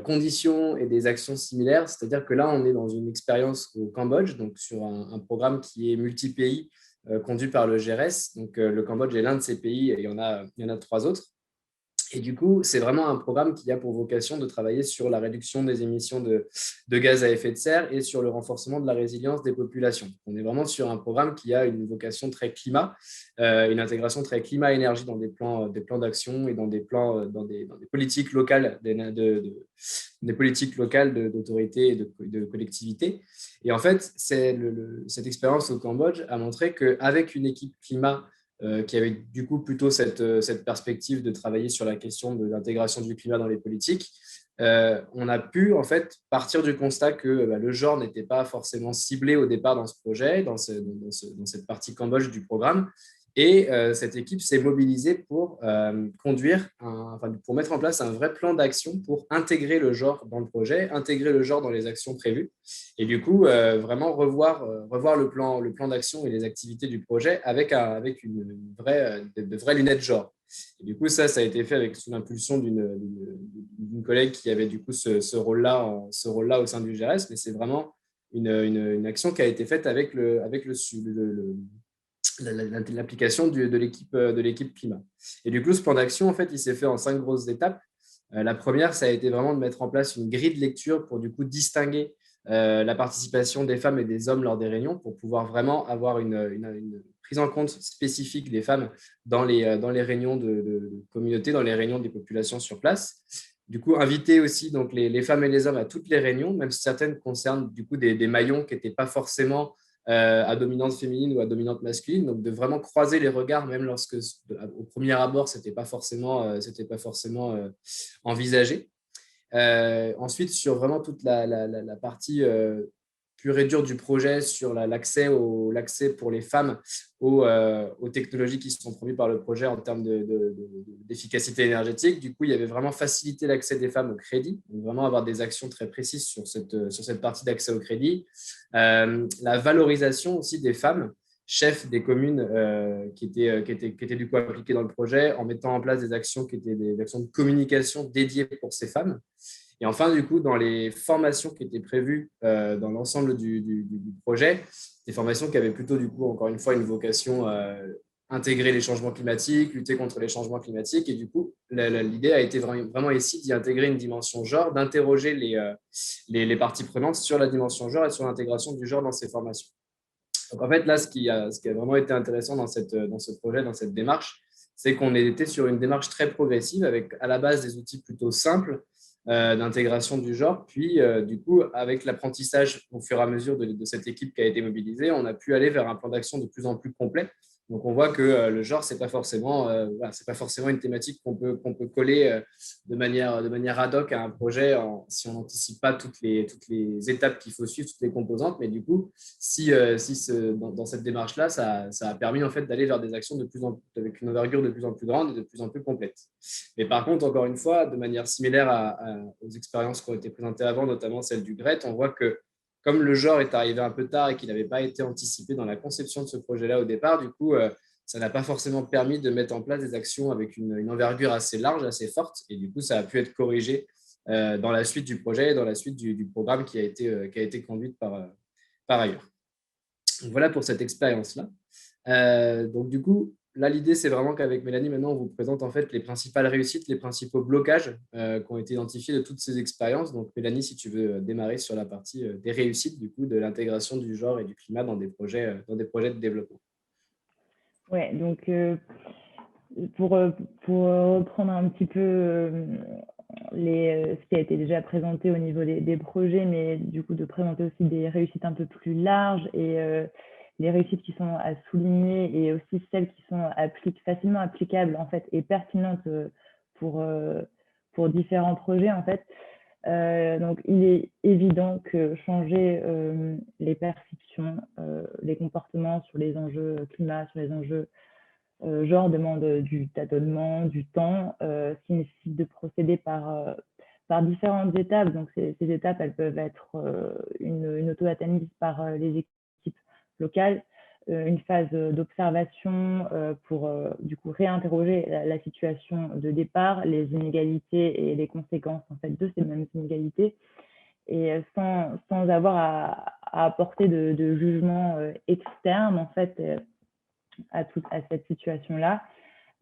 conditions et des actions similaires. C'est-à-dire que là, on est dans une expérience au Cambodge, donc sur un programme qui est multi-pays conduit par le GRS. Donc, le Cambodge est l'un de ces pays et il y en a 3 autres. Et du coup, c'est vraiment un programme qui a pour vocation de travailler sur la réduction des émissions de gaz à effet de serre et sur le renforcement de la résilience des populations. On est vraiment sur un programme qui a une vocation très climat, une intégration très climat-énergie dans des plans d'action et dans des politiques locales, des politiques locales d'autorité et de collectivité. Et en fait, cette expérience au Cambodge a montré qu'avec une équipe climat qui avait du coup plutôt cette perspective de travailler sur la question de l'intégration du climat dans les politiques, on a pu en fait partir du constat que le genre n'était pas forcément ciblé au départ dans ce projet, dans cette partie Cambodge du programme. Et cette équipe s'est mobilisée pour pour mettre en place un vrai plan d'action pour intégrer le genre dans le projet, intégrer le genre dans les actions prévues. Et du coup, vraiment revoir le plan d'action et les activités du projet avec de vraies lunettes genre. Et du coup, ça a été fait sous l'impulsion d'une collègue qui avait du coup ce rôle-là au sein du GRS, mais c'est vraiment une action qui a été faite avec l'application de l'équipe climat. Et du coup, ce plan d'action, en fait, il s'est fait en 5 grosses étapes. La première, ça a été vraiment de mettre en place une grille de lecture pour du coup distinguer la participation des femmes et des hommes lors des réunions pour pouvoir vraiment avoir une prise en compte spécifique des femmes dans les réunions de communauté, dans les réunions des populations sur place. Du coup, inviter aussi donc, les femmes et les hommes à toutes les réunions, même si certaines concernent du coup des maillons qui n'étaient pas forcément à dominante féminine ou à dominante masculine, donc de vraiment croiser les regards, même lorsque au premier abord, ce n'était pas forcément envisagé. Ensuite, sur vraiment toute la partie pure et dure du projet, sur l'accès pour les femmes aux technologies qui sont promues par le projet en termes d'efficacité énergétique. Du coup, il y avait vraiment facilité l'accès des femmes au crédit, donc vraiment avoir des actions très précises sur cette partie d'accès au crédit. La valorisation aussi des femmes chefs des communes qui étaient du coup impliqués dans le projet en mettant en place des actions qui étaient des actions de communication dédiées pour ces femmes. Et enfin, du coup, dans les formations qui étaient prévues dans l'ensemble du projet, des formations qui avaient plutôt, du coup, encore une fois, une vocation intégrer les changements climatiques, lutter contre les changements climatiques. Et du coup, l'idée a été vraiment ici d'y intégrer une dimension genre, d'interroger les parties prenantes sur la dimension genre et sur l'intégration du genre dans ces formations. Donc, en fait, là, ce qui a vraiment été intéressant dans ce projet, dans cette démarche, c'est qu'on était sur une démarche très progressive avec à la base des outils plutôt simples d'intégration du genre. Puis, du coup, avec l'apprentissage au fur et à mesure de cette équipe qui a été mobilisée, on a pu aller vers un plan d'action de plus en plus complet. Donc, on voit que le genre, c'est pas forcément une thématique qu'on peut coller de manière ad hoc à un projet si on n'anticipe pas toutes les étapes qu'il faut suivre, toutes les composantes. Mais du coup, dans cette démarche-là, ça a permis en fait d'aller vers des actions avec une envergure de plus en plus grande et de plus en plus complète. Mais par contre, encore une fois, de manière similaire aux expériences qui ont été présentées avant, notamment celle du GRET, on voit que comme le genre est arrivé un peu tard et qu'il n'avait pas été anticipé dans la conception de ce projet-là au départ, du coup, ça n'a pas forcément permis de mettre en place des actions avec une envergure assez large, assez forte. Et du coup, ça a pu être corrigé dans la suite du projet et dans la suite du programme qui a été conduite par ailleurs. Donc, voilà pour cette expérience-là. Donc, du coup, là, l'idée, c'est vraiment qu'avec Mélanie, maintenant, on vous présente en fait les principales réussites, les principaux blocages qui ont été identifiés de toutes ces expériences. Donc, Mélanie, si tu veux démarrer sur la partie des réussites, du coup, de l'intégration du genre et du climat dans des projets de développement. Ouais, donc pour reprendre un petit peu ce qui a été déjà présenté au niveau des projets, mais du coup de présenter aussi des réussites un peu plus larges et les réussites qui sont à souligner et aussi celles qui sont facilement applicables en fait et pertinentes pour différents projets en fait. Donc, il est évident que changer les perceptions, les comportements sur les enjeux climat, sur les enjeux genre demande du tâtonnement, du temps, qui nécessite de procéder par différentes étapes. Donc, ces étapes, elles peuvent être une auto-analyse par les équipes locales, une phase d'observation pour du coup réinterroger la situation de départ, les inégalités et les conséquences en fait de ces mêmes inégalités, et sans avoir à apporter de jugement externe en fait à cette situation-là.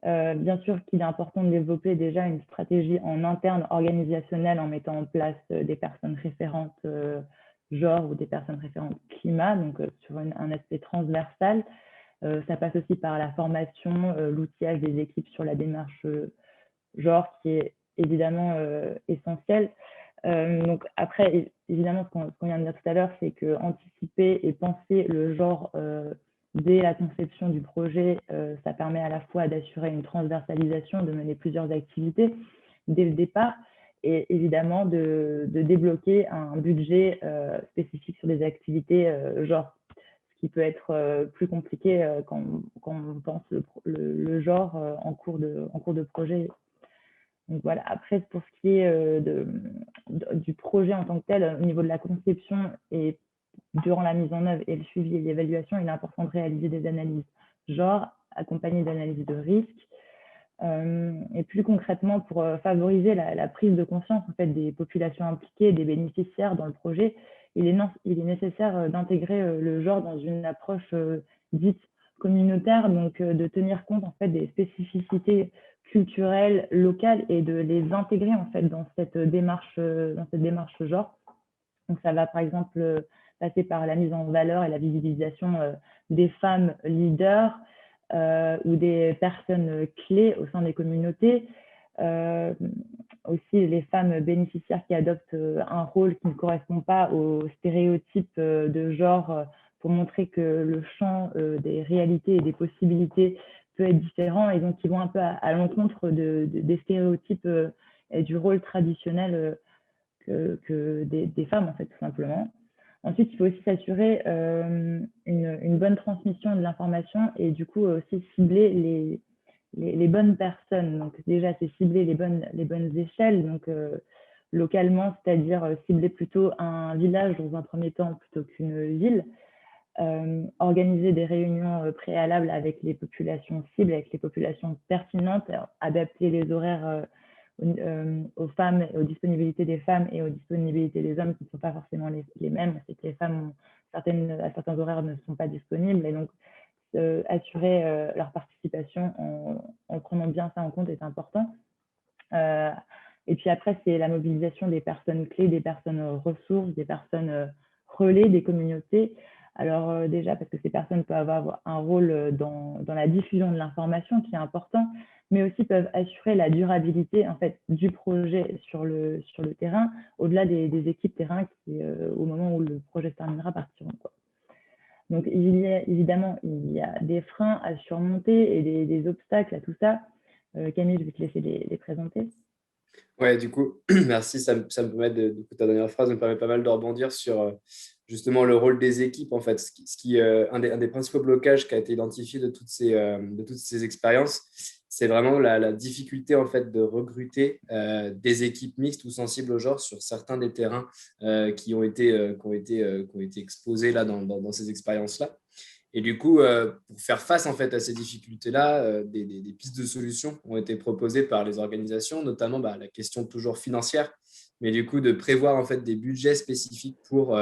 Bien sûr qu'il est important de développer déjà une stratégie en interne organisationnelle en mettant en place des personnes référentes genre ou des personnes référentes climat, donc sur un aspect transversal. Ça passe aussi par la formation, l'outillage des équipes sur la démarche genre qui est évidemment essentiel. Donc après, évidemment, ce qu'on vient de dire tout à l'heure, c'est qu'anticiper et penser le genre dès la conception du projet, ça permet à la fois d'assurer une transversalisation, de mener plusieurs activités dès le départ, et évidemment de débloquer un budget spécifique sur des activités genre, ce qui peut être plus compliqué quand on pense le genre en cours de projet. Donc voilà. Après, pour ce qui est du projet en tant que tel, au niveau de la conception et durant la mise en œuvre et le suivi et l'évaluation, il est important de réaliser des analyses genre accompagnées d'analyses de risque. Et plus concrètement, pour favoriser la prise de conscience en fait, des populations impliquées, des bénéficiaires dans le projet, il est nécessaire d'intégrer le genre dans une approche dite communautaire, donc de tenir compte en fait, des spécificités culturelles locales et de les intégrer en fait, dans cette démarche genre. Donc ça va par exemple passer par la mise en valeur et la visibilisation des femmes leaders ou des personnes clés au sein des communautés. Aussi les femmes bénéficiaires qui adoptent un rôle qui ne correspond pas aux stéréotypes de genre pour montrer que le champ des réalités et des possibilités peut être différent et donc qui vont un peu à l'encontre des stéréotypes et du rôle traditionnel que des femmes, en fait, tout simplement. Ensuite, il faut aussi s'assurer une bonne transmission de l'information et du coup aussi cibler les bonnes personnes. Donc déjà, c'est cibler les bonnes échelles, donc localement, c'est-à-dire cibler plutôt un village dans un premier temps plutôt qu'une ville. Organiser des réunions préalables avec les populations cibles, avec les populations pertinentes, adapter les horaires aux femmes, aux disponibilités des femmes et aux disponibilités des hommes qui ne sont pas forcément les mêmes. C'est que les femmes, à certains horaires, ne sont pas disponibles et donc assurer leur participation en prenant bien ça en compte est important. Et puis après, c'est la mobilisation des personnes clés, des personnes ressources, des personnes relais, des communautés. Alors déjà, parce que ces personnes peuvent avoir un rôle dans la diffusion de l'information qui est important, mais aussi peuvent assurer la durabilité en fait, du projet sur le terrain, au-delà des équipes terrain qui, au moment où le projet se terminera, partiront, quoi. Donc évidemment, il y a des freins à surmonter et des obstacles à tout ça. Camille, je vais te laisser les présenter. Ouais, du coup, merci. Ça me permet du coup, ta dernière phrase me permet pas mal de rebondir sur justement le rôle des équipes. En fait, un des principaux blocages qui a été identifié de toutes ces expériences, c'est vraiment la difficulté en fait de recruter des équipes mixtes ou sensibles au genre sur certains des terrains qui ont été exposés là dans ces expériences-là. Et du coup, pour faire face en fait à ces difficultés-là, des pistes de solutions ont été proposées par les organisations, notamment la question toujours financière, mais du coup de prévoir en fait des budgets spécifiques pour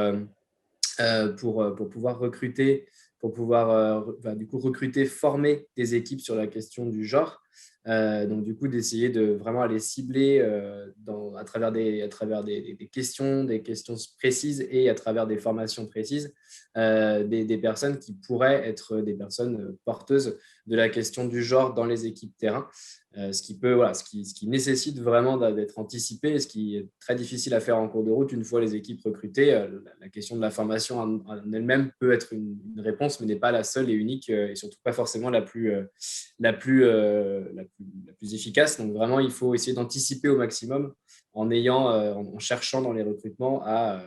pouvoir recruter pour pouvoir du coup recruter, former des équipes sur la question du genre. Donc du coup d'essayer de vraiment aller cibler à travers des questions précises et à travers des formations précises des personnes qui pourraient être des personnes porteuses de la question du genre dans les équipes terrain, ce qui nécessite vraiment d'être anticipé, ce qui est très difficile à faire en cours de route une fois les équipes recrutées. La question de la formation en elle-même peut être une réponse, mais n'est pas la seule et unique, et surtout pas forcément la plus efficace. Donc vraiment, il faut essayer d'anticiper au maximum en cherchant dans les recrutements à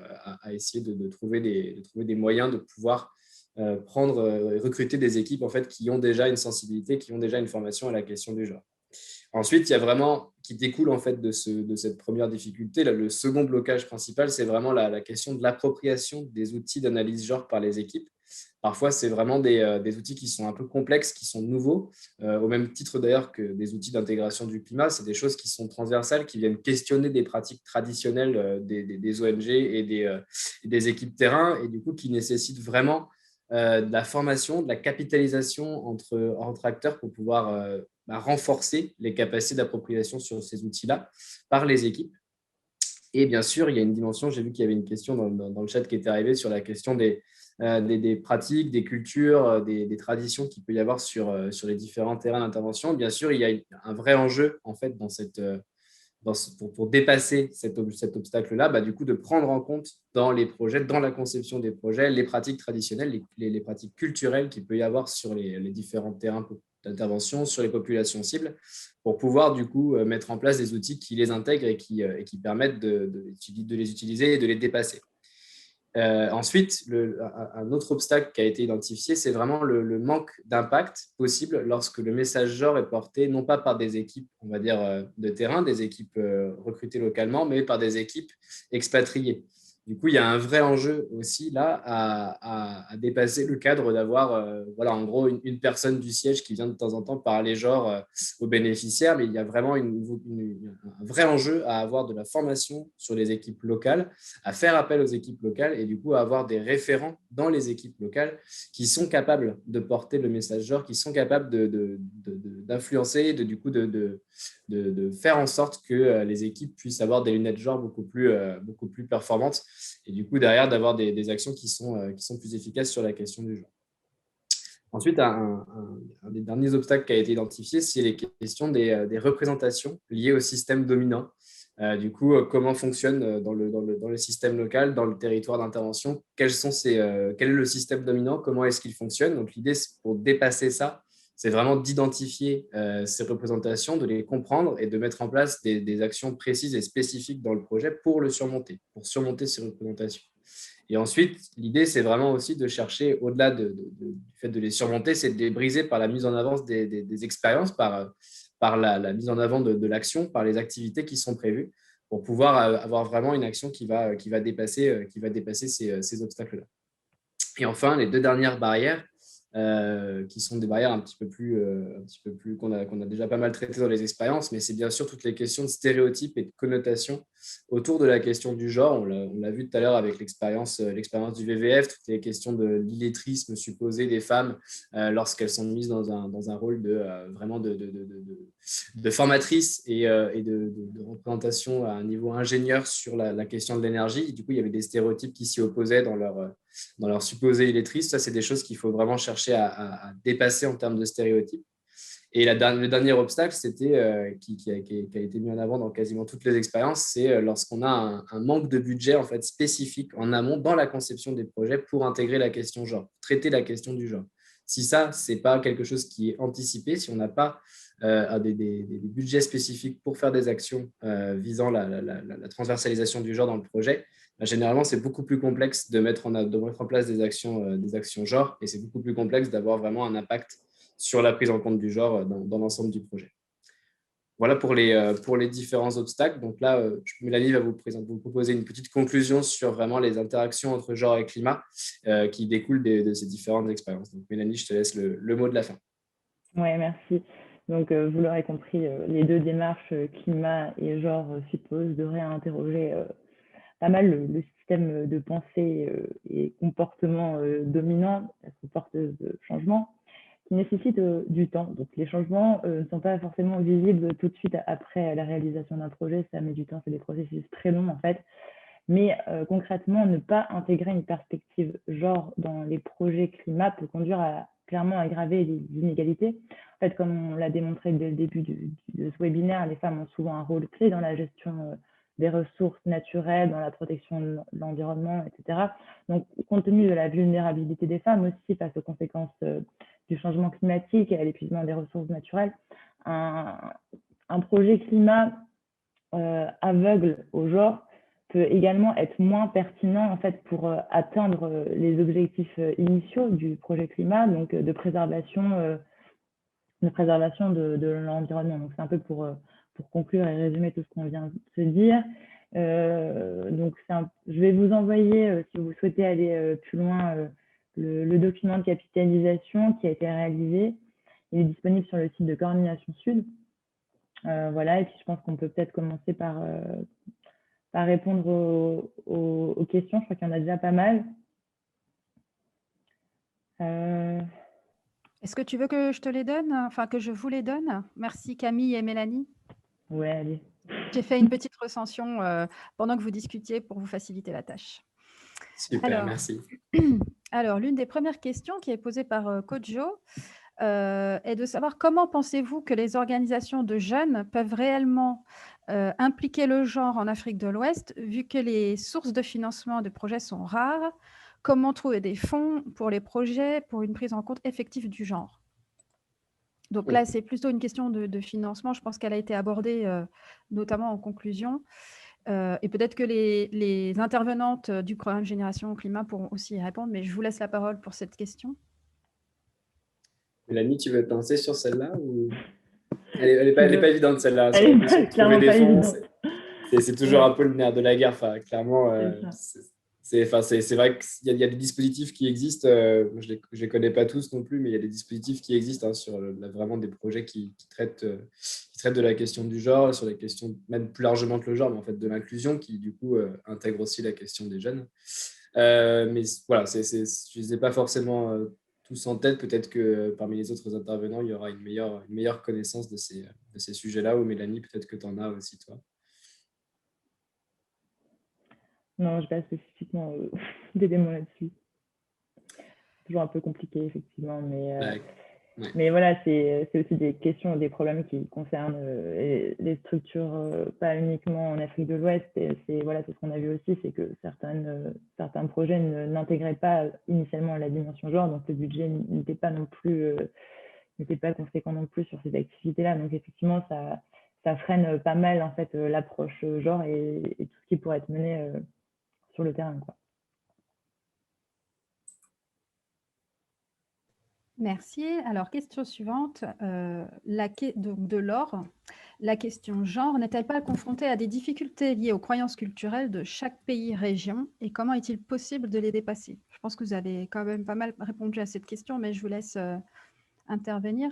essayer de trouver des moyens de pouvoir recruter des équipes en fait, qui ont déjà une sensibilité, qui ont déjà une formation à la question du genre. Ensuite, il y a vraiment, qui découle en fait de cette première difficulté, là, le second blocage principal, c'est vraiment la question de l'appropriation des outils d'analyse genre par les équipes. Parfois, c'est vraiment des outils qui sont un peu complexes, qui sont nouveaux, au même titre d'ailleurs que des outils d'intégration du climat. C'est des choses qui sont transversales, qui viennent questionner des pratiques traditionnelles des ONG et des équipes terrain, et du coup qui nécessitent vraiment de la formation, de la capitalisation entre acteurs pour pouvoir renforcer les capacités d'appropriation sur ces outils-là par les équipes. Et bien sûr, il y a une dimension, j'ai vu qu'il y avait une question dans le chat qui était arrivée sur la question des pratiques, des cultures, des traditions qu'il peut y avoir sur les différents terrains d'intervention. Bien sûr, il y a un vrai enjeu en fait pour dépasser cet obstacle-là, du coup, de prendre en compte dans les projets, dans la conception des projets, les pratiques traditionnelles, les pratiques culturelles qu'il peut y avoir sur les différents terrains d'intervention, sur les populations cibles, pour pouvoir du coup mettre en place des outils qui les intègrent et qui permettent de les utiliser et de les dépasser. Ensuite, un autre obstacle qui a été identifié, c'est vraiment le manque d'impact possible lorsque le message genre est porté non pas par des équipes, on va dire, de terrain, des équipes recrutées localement, mais par des équipes expatriées. Du coup, il y a un vrai enjeu aussi là à dépasser le cadre d'avoir en gros une personne du siège qui vient de temps en temps parler genre aux bénéficiaires, mais il y a vraiment un vrai enjeu à avoir de la formation sur les équipes locales, à faire appel aux équipes locales et du coup à avoir des référents dans les équipes locales qui sont capables de porter le message genre, qui sont capables d'influencer, de faire en sorte que les équipes puissent avoir des lunettes genre beaucoup plus performantes et du coup derrière d'avoir des actions qui sont plus efficaces sur la question du genre. Ensuite, un des derniers obstacles qui a été identifié, c'est les questions des représentations liées au système dominant. Du coup, comment fonctionne dans le système local, dans le territoire d'intervention, quel est le système dominant, comment est-ce qu'il fonctionne. Donc, l'idée, pour dépasser ça, c'est vraiment d'identifier ces représentations, de les comprendre et de mettre en place des actions précises et spécifiques dans le projet pour surmonter ces représentations. Et ensuite, l'idée, c'est vraiment aussi de chercher, au-delà du fait de les surmonter, c'est de les briser par la mise en avant des expériences, par la mise en avant de l'action, par les activités qui sont prévues, pour pouvoir avoir vraiment une action qui va dépasser ces obstacles-là. Et enfin, les deux dernières barrières, qui sont des barrières un petit peu plus qu'on a déjà pas mal traitées dans les expériences, mais c'est bien sûr toutes les questions de stéréotypes et de connotations autour de la question du genre. On l'a vu tout à l'heure avec l'expérience du VVF, toutes les questions de l'illettrisme supposé des femmes lorsqu'elles sont mises dans un rôle vraiment de formatrice et de représentation à un niveau ingénieur sur la question de l'énergie. Du coup, il y avait des stéréotypes qui s'y opposaient dans leur supposé illettrisme. Ça, c'est des choses qu'il faut vraiment chercher à dépasser en termes de stéréotypes. Et le dernier obstacle, c'était qui a été mis en avant dans quasiment toutes les expériences, c'est lorsqu'on a un manque de budget en fait, spécifique en amont dans la conception des projets pour intégrer la question genre, traiter la question du genre. Si ça, ce n'est pas quelque chose qui est anticipé, si on n'a pas des budgets spécifiques pour faire des actions visant la transversalisation du genre dans le projet, généralement, c'est beaucoup plus complexe de mettre en place des actions genre, et c'est beaucoup plus complexe d'avoir vraiment un impact sur la prise en compte du genre dans l'ensemble du projet. Voilà pour les différents obstacles. Donc là, Mélanie va vous proposer une petite conclusion sur vraiment les interactions entre genre et climat qui découlent de ces différentes expériences. Donc Mélanie, je te laisse le mot de la fin. Oui, merci. Donc, vous l'aurez compris, les deux démarches climat et genre supposent de réinterroger pas mal le système de pensée et comportement dominant, elles sont porteuses de changement, qui nécessitent du temps. Donc, les changements ne sont pas forcément visibles tout de suite après la réalisation d'un projet. Ça met du temps, c'est des processus très longs en fait. Mais concrètement, ne pas intégrer une perspective genre dans les projets climat peut conduire à clairement aggraver les inégalités. En fait, comme on l'a démontré dès le début de ce webinaire, les femmes ont souvent un rôle clé dans la gestion des ressources naturelles, dans la protection de l'environnement, etc. Donc, compte tenu de la vulnérabilité des femmes aussi face aux conséquences du changement climatique et à l'épuisement des ressources naturelles, un projet climat aveugle au genre peut également être moins pertinent en fait pour atteindre les objectifs initiaux du projet climat, donc de préservation de l'environnement. Donc c'est un peu pour conclure et résumer tout ce qu'on vient de se dire. Donc je vais vous envoyer, si vous souhaitez aller plus loin, le document de capitalisation qui a été réalisé. Il est disponible sur le site de Coordination Sud. Voilà, et puis je pense qu'on peut peut-être commencer par répondre aux questions. Je crois qu'il y en a déjà pas mal. Est-ce que tu veux que je te les donne, enfin que je vous les donne? Merci Camille et Mélanie. Ouais, allez. J'ai fait une petite recension pendant que vous discutiez pour vous faciliter la tâche. Super, merci. Alors, l'une des premières questions qui est posée par Kojo est de savoir comment pensez-vous que les organisations de jeunes peuvent réellement impliquer le genre en Afrique de l'Ouest, vu que les sources de financement de projets sont rares? Comment trouver des fonds pour les projets pour une prise en compte effective du genre? Donc là, c'est plutôt une question de financement. Je pense qu'elle a été abordée notamment en conclusion. Et peut-être que les intervenantes du programme Génération Climat pourront aussi y répondre, mais je vous laisse la parole pour cette question. Mélanie, tu veux te lancer sur celle-là ou... Elle n'est pas évidente, celle-là. Elle est clairement pas évidente. C'est toujours un peu le nerf de la guerre. Enfin, clairement, c'est vrai qu'il y a des dispositifs qui existent. Je ne les connais pas tous non plus, mais il y a des dispositifs qui existent sur vraiment des projets qui traitent de la question du genre, sur la question même plus largement que le genre, mais en fait de l'inclusion, qui du coup intègre aussi la question des jeunes. Mais voilà, je ne les ai pas forcément tous en tête. Peut-être que parmi les autres intervenants, il y aura une meilleure connaissance de ces sujets-là. Ou Mélanie, peut-être que tu en as aussi, toi. Non, je n'ai pas spécifiquement d'éléments là-dessus. Toujours un peu compliqué, effectivement, mais voilà, c'est aussi des questions, des problèmes qui concernent les structures, pas uniquement en Afrique de l'Ouest. C'est ce qu'on a vu aussi, c'est que certains projets n'intégraient pas initialement la dimension genre, donc le budget n'était pas conséquent non plus sur ces activités-là. Donc effectivement, ça freine pas mal en fait l'approche genre et tout ce qui pourrait être mené sur le terrain, quoi. Merci. Alors, question suivante, de Laure. La question genre n'est-elle pas confrontée à des difficultés liées aux croyances culturelles de chaque pays-région et comment est-il possible de les dépasser? Je pense que vous avez quand même pas mal répondu à cette question, mais je vous laisse intervenir.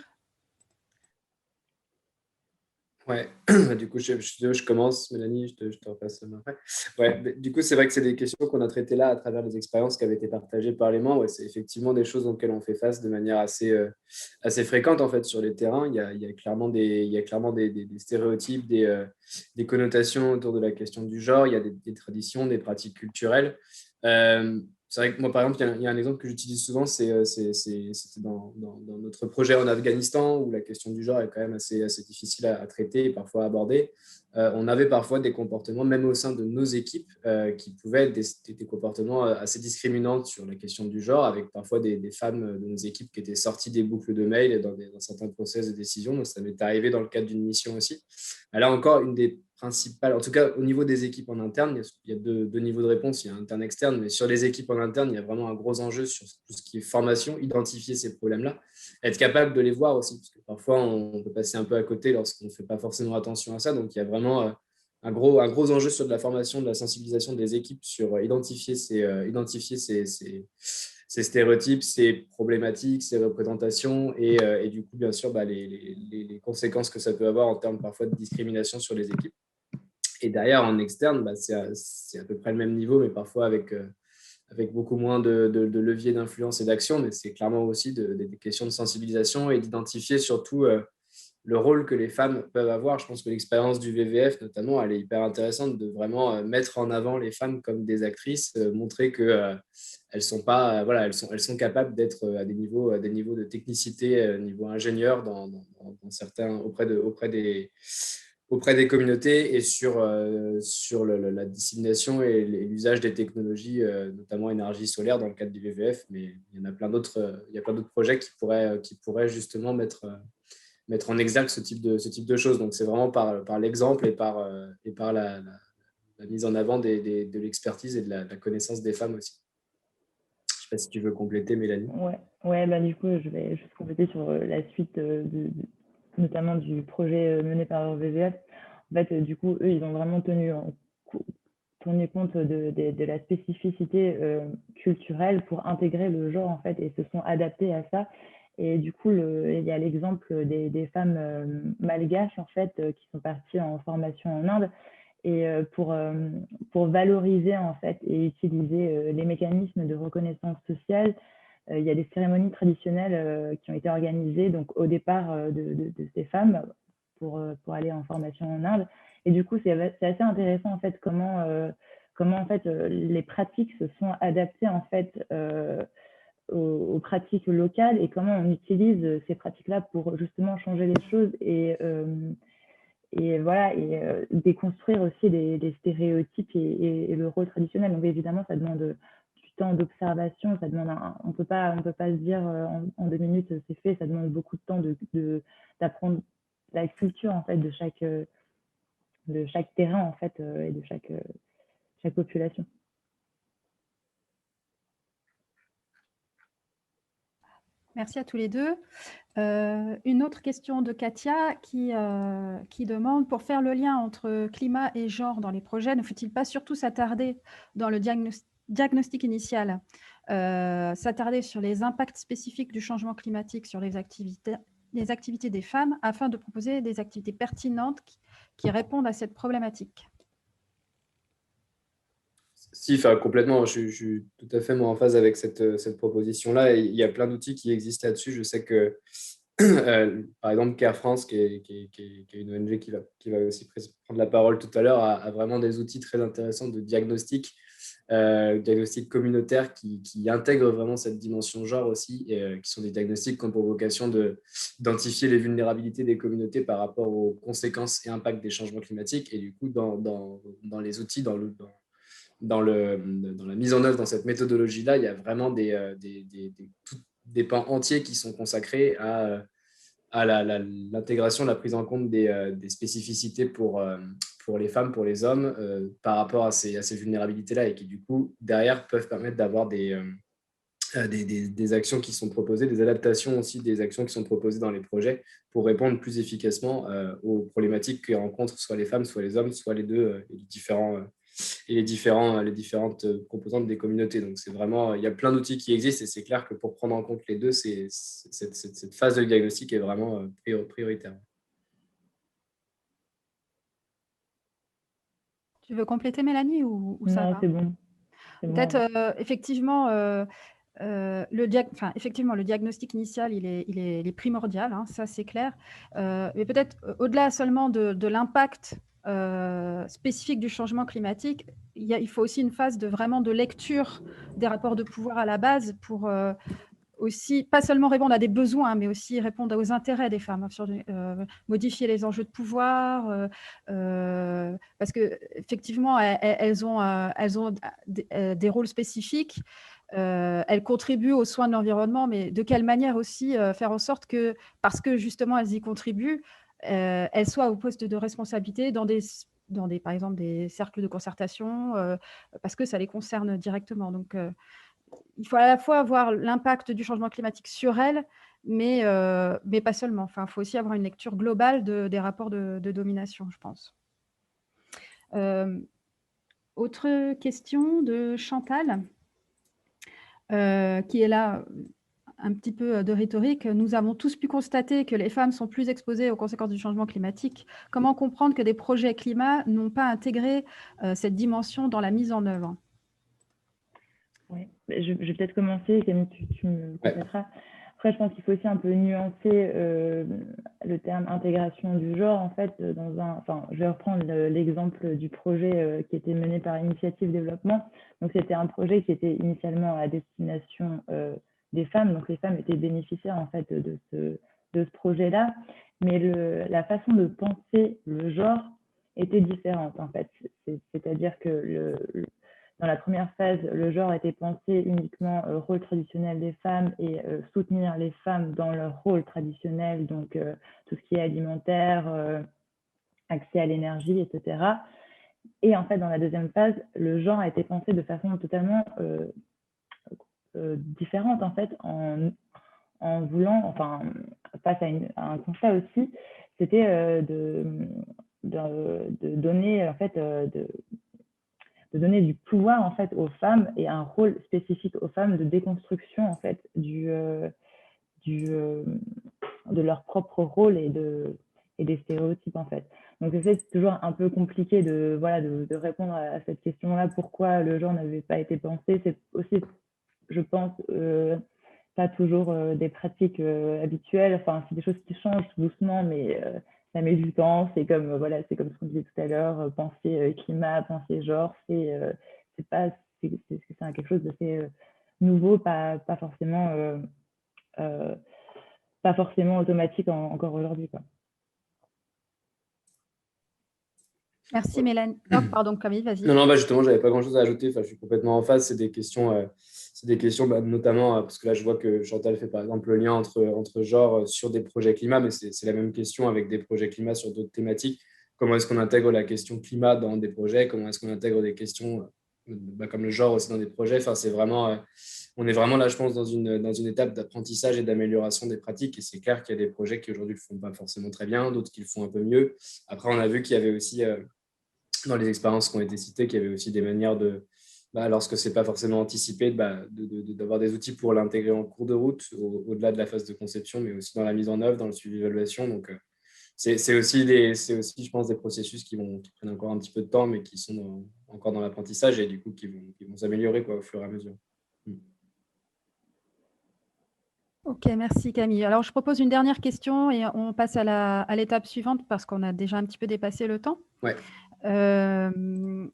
Ouais, du coup, je commence, Mélanie, je te repasse la main après. Ouais, du coup, c'est vrai que c'est des questions qu'on a traitées là à travers les expériences qui avaient été partagées par les membres. Et c'est effectivement des choses auxquelles on fait face de manière assez fréquente en fait sur les terrains. Il y a clairement des stéréotypes, des connotations autour de la question du genre. Il y a des traditions, des pratiques culturelles. C'est vrai que moi, par exemple, il y a un exemple que j'utilise souvent, c'était dans notre projet en Afghanistan, où la question du genre est quand même assez difficile à traiter et parfois à aborder. On avait parfois des comportements, même au sein de nos équipes, qui pouvaient être des comportements assez discriminants sur la question du genre, avec parfois des femmes de nos équipes qui étaient sorties des boucles de mails dans certains process de décision. Donc, ça m'est arrivé dans le cadre d'une mission aussi. Là encore, une des principales, en tout cas au niveau des équipes en interne, il y a deux niveaux de réponse, il y a interne-externe, mais sur les équipes en interne, il y a vraiment un gros enjeu sur tout ce qui est formation, identifier ces problèmes-là, être capable de les voir aussi, parce que parfois on peut passer un peu à côté lorsqu'on ne fait pas forcément attention à ça. Donc il y a vraiment un gros enjeu sur de la formation, de la sensibilisation des équipes sur identifier ces stéréotypes, ces problématiques, ces représentations et du coup, bien sûr, les conséquences que ça peut avoir en termes parfois de discrimination sur les équipes. Et derrière, en externe, c'est à peu près le même niveau, mais parfois avec beaucoup moins de leviers d'influence et d'action. Mais c'est clairement aussi des questions de sensibilisation et d'identifier surtout le rôle que les femmes peuvent avoir. Je pense que l'expérience du VVF, notamment, elle est hyper intéressante de vraiment mettre en avant les femmes comme des actrices, montrer que elles sont pas, voilà, elles sont capables d'être à des niveaux de technicité, niveau ingénieur, dans certains, auprès des communautés et sur la dissémination et l'usage des technologies, notamment énergie solaire dans le cadre du VVF. Mais il y en a plein d'autres, il y a plein d'autres projets qui pourraient justement mettre en exergue ce type de choses. Donc, c'est vraiment par l'exemple et par la mise en avant de l'expertise et de la connaissance des femmes aussi. Je ne sais pas si tu veux compléter, Mélanie. Ouais, bah, du coup, je vais juste compléter sur la suite, notamment du projet mené par VVF. En fait, du coup, eux, ils ont vraiment tenu compte de la spécificité culturelle pour intégrer le genre, en fait, et se sont adaptés à ça. Et du coup, il y a l'exemple des femmes malgaches, en fait, qui sont parties en formation en Inde, et pour valoriser, en fait, et utiliser les mécanismes de reconnaissance sociale. Il y a des cérémonies traditionnelles qui ont été organisées donc, au départ de ces femmes pour aller en formation en Inde. Et du coup, c'est assez intéressant, en fait, comment en fait, les pratiques se sont adaptées, en fait, aux pratiques locales et comment on utilise ces pratiques-là pour justement changer les choses et voilà, et déconstruire aussi les stéréotypes et le rôle traditionnel. Donc évidemment, ça demande du temps d'observation, ça demande on peut pas se dire en 2 minutes c'est fait, ça demande beaucoup de temps d'apprendre la culture en fait de chaque terrain en fait et de chaque population. Merci à tous les deux. Une autre question de Katia qui demande, pour faire le lien entre climat et genre dans les projets, ne faut-il pas surtout s'attarder dans le diagnostic initial, s'attarder sur les impacts spécifiques du changement climatique sur les activités des femmes afin de proposer des activités pertinentes qui répondent à cette problématique? Si, enfin, complètement. Je suis tout à fait moi, en phase avec cette proposition-là. Et il y a plein d'outils qui existent là-dessus. Je sais que, par exemple, Care France, qui est une ONG qui va aussi prendre la parole tout à l'heure, a vraiment des outils très intéressants de diagnostic communautaire qui intègrent vraiment cette dimension genre aussi, et qui sont des diagnostics qui ont pour vocation d'identifier les vulnérabilités des communautés par rapport aux conséquences et impacts des changements climatiques. Et du coup, dans les outils, dans la mise en œuvre dans cette méthodologie-là, il y a vraiment des pans entiers qui sont consacrés à l'intégration, la prise en compte des spécificités pour les femmes, pour les hommes, par rapport à ces vulnérabilités-là, et qui, du coup, derrière, peuvent permettre d'avoir des actions qui sont proposées, des adaptations aussi des actions qui sont proposées dans les projets pour répondre plus efficacement aux problématiques que rencontrent soit les femmes, soit les hommes, soit les deux, et les différentes composantes des communautés. Donc, c'est vraiment, il y a plein d'outils qui existent, et c'est clair que pour prendre en compte les deux, cette phase de diagnostic est vraiment prioritaire. Tu veux compléter, Mélanie, ou ça va? Non, c'est bon. Peut-être, effectivement, effectivement, le diagnostic initial, il est primordial, hein, ça c'est clair. Mais peut-être au-delà seulement de l'impact spécifique du changement climatique, il faut aussi une phase vraiment de lecture des rapports de pouvoir à la base pour aussi, pas seulement répondre à des besoins, mais aussi répondre aux intérêts des femmes, modifier les enjeux de pouvoir, parce qu'effectivement, elles ont des rôles spécifiques, elles contribuent aux soins de l'environnement, mais de quelle manière aussi faire en sorte que, parce que justement elles y contribuent, elles soient au poste de responsabilité dans par exemple, des cercles de concertation, parce que ça les concerne directement. Donc, il faut à la fois avoir l'impact du changement climatique sur elles, mais pas seulement. Enfin, il faut aussi avoir une lecture globale des rapports de domination, je pense. Autre question de Chantal, qui est là un petit peu de rhétorique, nous avons tous pu constater que les femmes sont plus exposées aux conséquences du changement climatique. Comment comprendre que des projets climat n'ont pas intégré cette dimension dans la mise en œuvre? Oui, je vais peut-être commencer, Camille, tu me compléteras. Après, je pense qu'il faut aussi un peu nuancer le terme intégration du genre. En fait, je vais reprendre l'exemple du projet qui était mené par Initiative Développement. Donc, c'était un projet qui était initialement à destination des femmes. Donc, les femmes étaient bénéficiaires en fait de ce projet-là. Mais la façon de penser le genre était différente en fait. C'est-à-dire que dans la première phase, le genre était pensé uniquement rôle traditionnel des femmes et soutenir les femmes dans leur rôle traditionnel, donc tout ce qui est alimentaire, accès à l'énergie, etc. Et en fait, dans la deuxième phase, le genre a été pensé de façon totalement différente, en fait, en voulant, enfin, face à un constat aussi, c'était de donner, en fait, de donner du pouvoir en fait aux femmes et un rôle spécifique aux femmes de déconstruction en fait de leur propre rôle et des stéréotypes en fait. Donc c'est toujours un peu compliqué de répondre à cette question-là, pourquoi le genre n'avait pas été pensé. C'est aussi, je pense, pas toujours des pratiques habituelles. Enfin, c'est des choses qui changent doucement, mais ça met du temps. C'est comme c'est comme ce qu'on disait tout à l'heure, penser climat, penser genre, c'est quelque chose d'assez nouveau, pas forcément automatique encore aujourd'hui, quoi. Merci Mélanie. Oh, pardon Camille, vas-y. Non, justement, j'avais pas grand-chose à ajouter. Enfin, je suis complètement en phase. C'est des questions, notamment parce que là, je vois que Chantal fait par exemple le lien entre genre sur des projets climat, mais c'est la même question avec des projets climat sur d'autres thématiques. Comment est-ce qu'on intègre la question climat dans des projets? Comment est-ce qu'on intègre des questions comme le genre aussi dans des projets? Enfin, c'est vraiment, on est vraiment là, je pense, dans une étape d'apprentissage et d'amélioration des pratiques. Et c'est clair qu'il y a des projets qui aujourd'hui ne le font pas forcément très bien, d'autres qui le font un peu mieux. Après, on a vu qu'il y avait aussi dans les expériences qui ont été citées, qu'il y avait aussi des manières lorsque ce n'est pas forcément anticipé, d'avoir des outils pour l'intégrer en cours de route, au-delà de la phase de conception, mais aussi dans la mise en œuvre, dans le suivi d'évaluation. Donc, c'est aussi, je pense, des processus qui prennent encore un petit peu de temps, mais qui sont encore dans l'apprentissage et du coup, qui vont s'améliorer au fur et à mesure. Ok, merci Camille. Alors, je propose une dernière question et on passe à l'étape suivante parce qu'on a déjà un petit peu dépassé le temps. Ouais.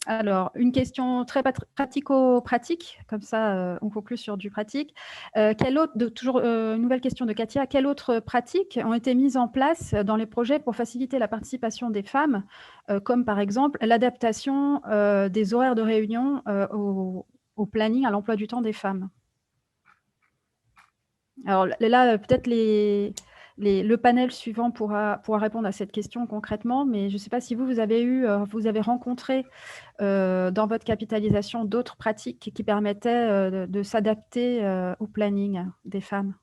Alors, une question très pratico-pratique, comme ça on conclut sur du pratique. Toujours une nouvelle question de Katia, quelles autres pratiques ont été mises en place dans les projets pour faciliter la participation des femmes, comme par exemple l'adaptation des horaires de réunion au planning, à l'emploi du temps des femmes? Alors là, peut-être le panel suivant pourra répondre à cette question concrètement, mais je ne sais pas si vous avez rencontré dans votre capitalisation d'autres pratiques qui permettaient de s'adapter au planning des femmes.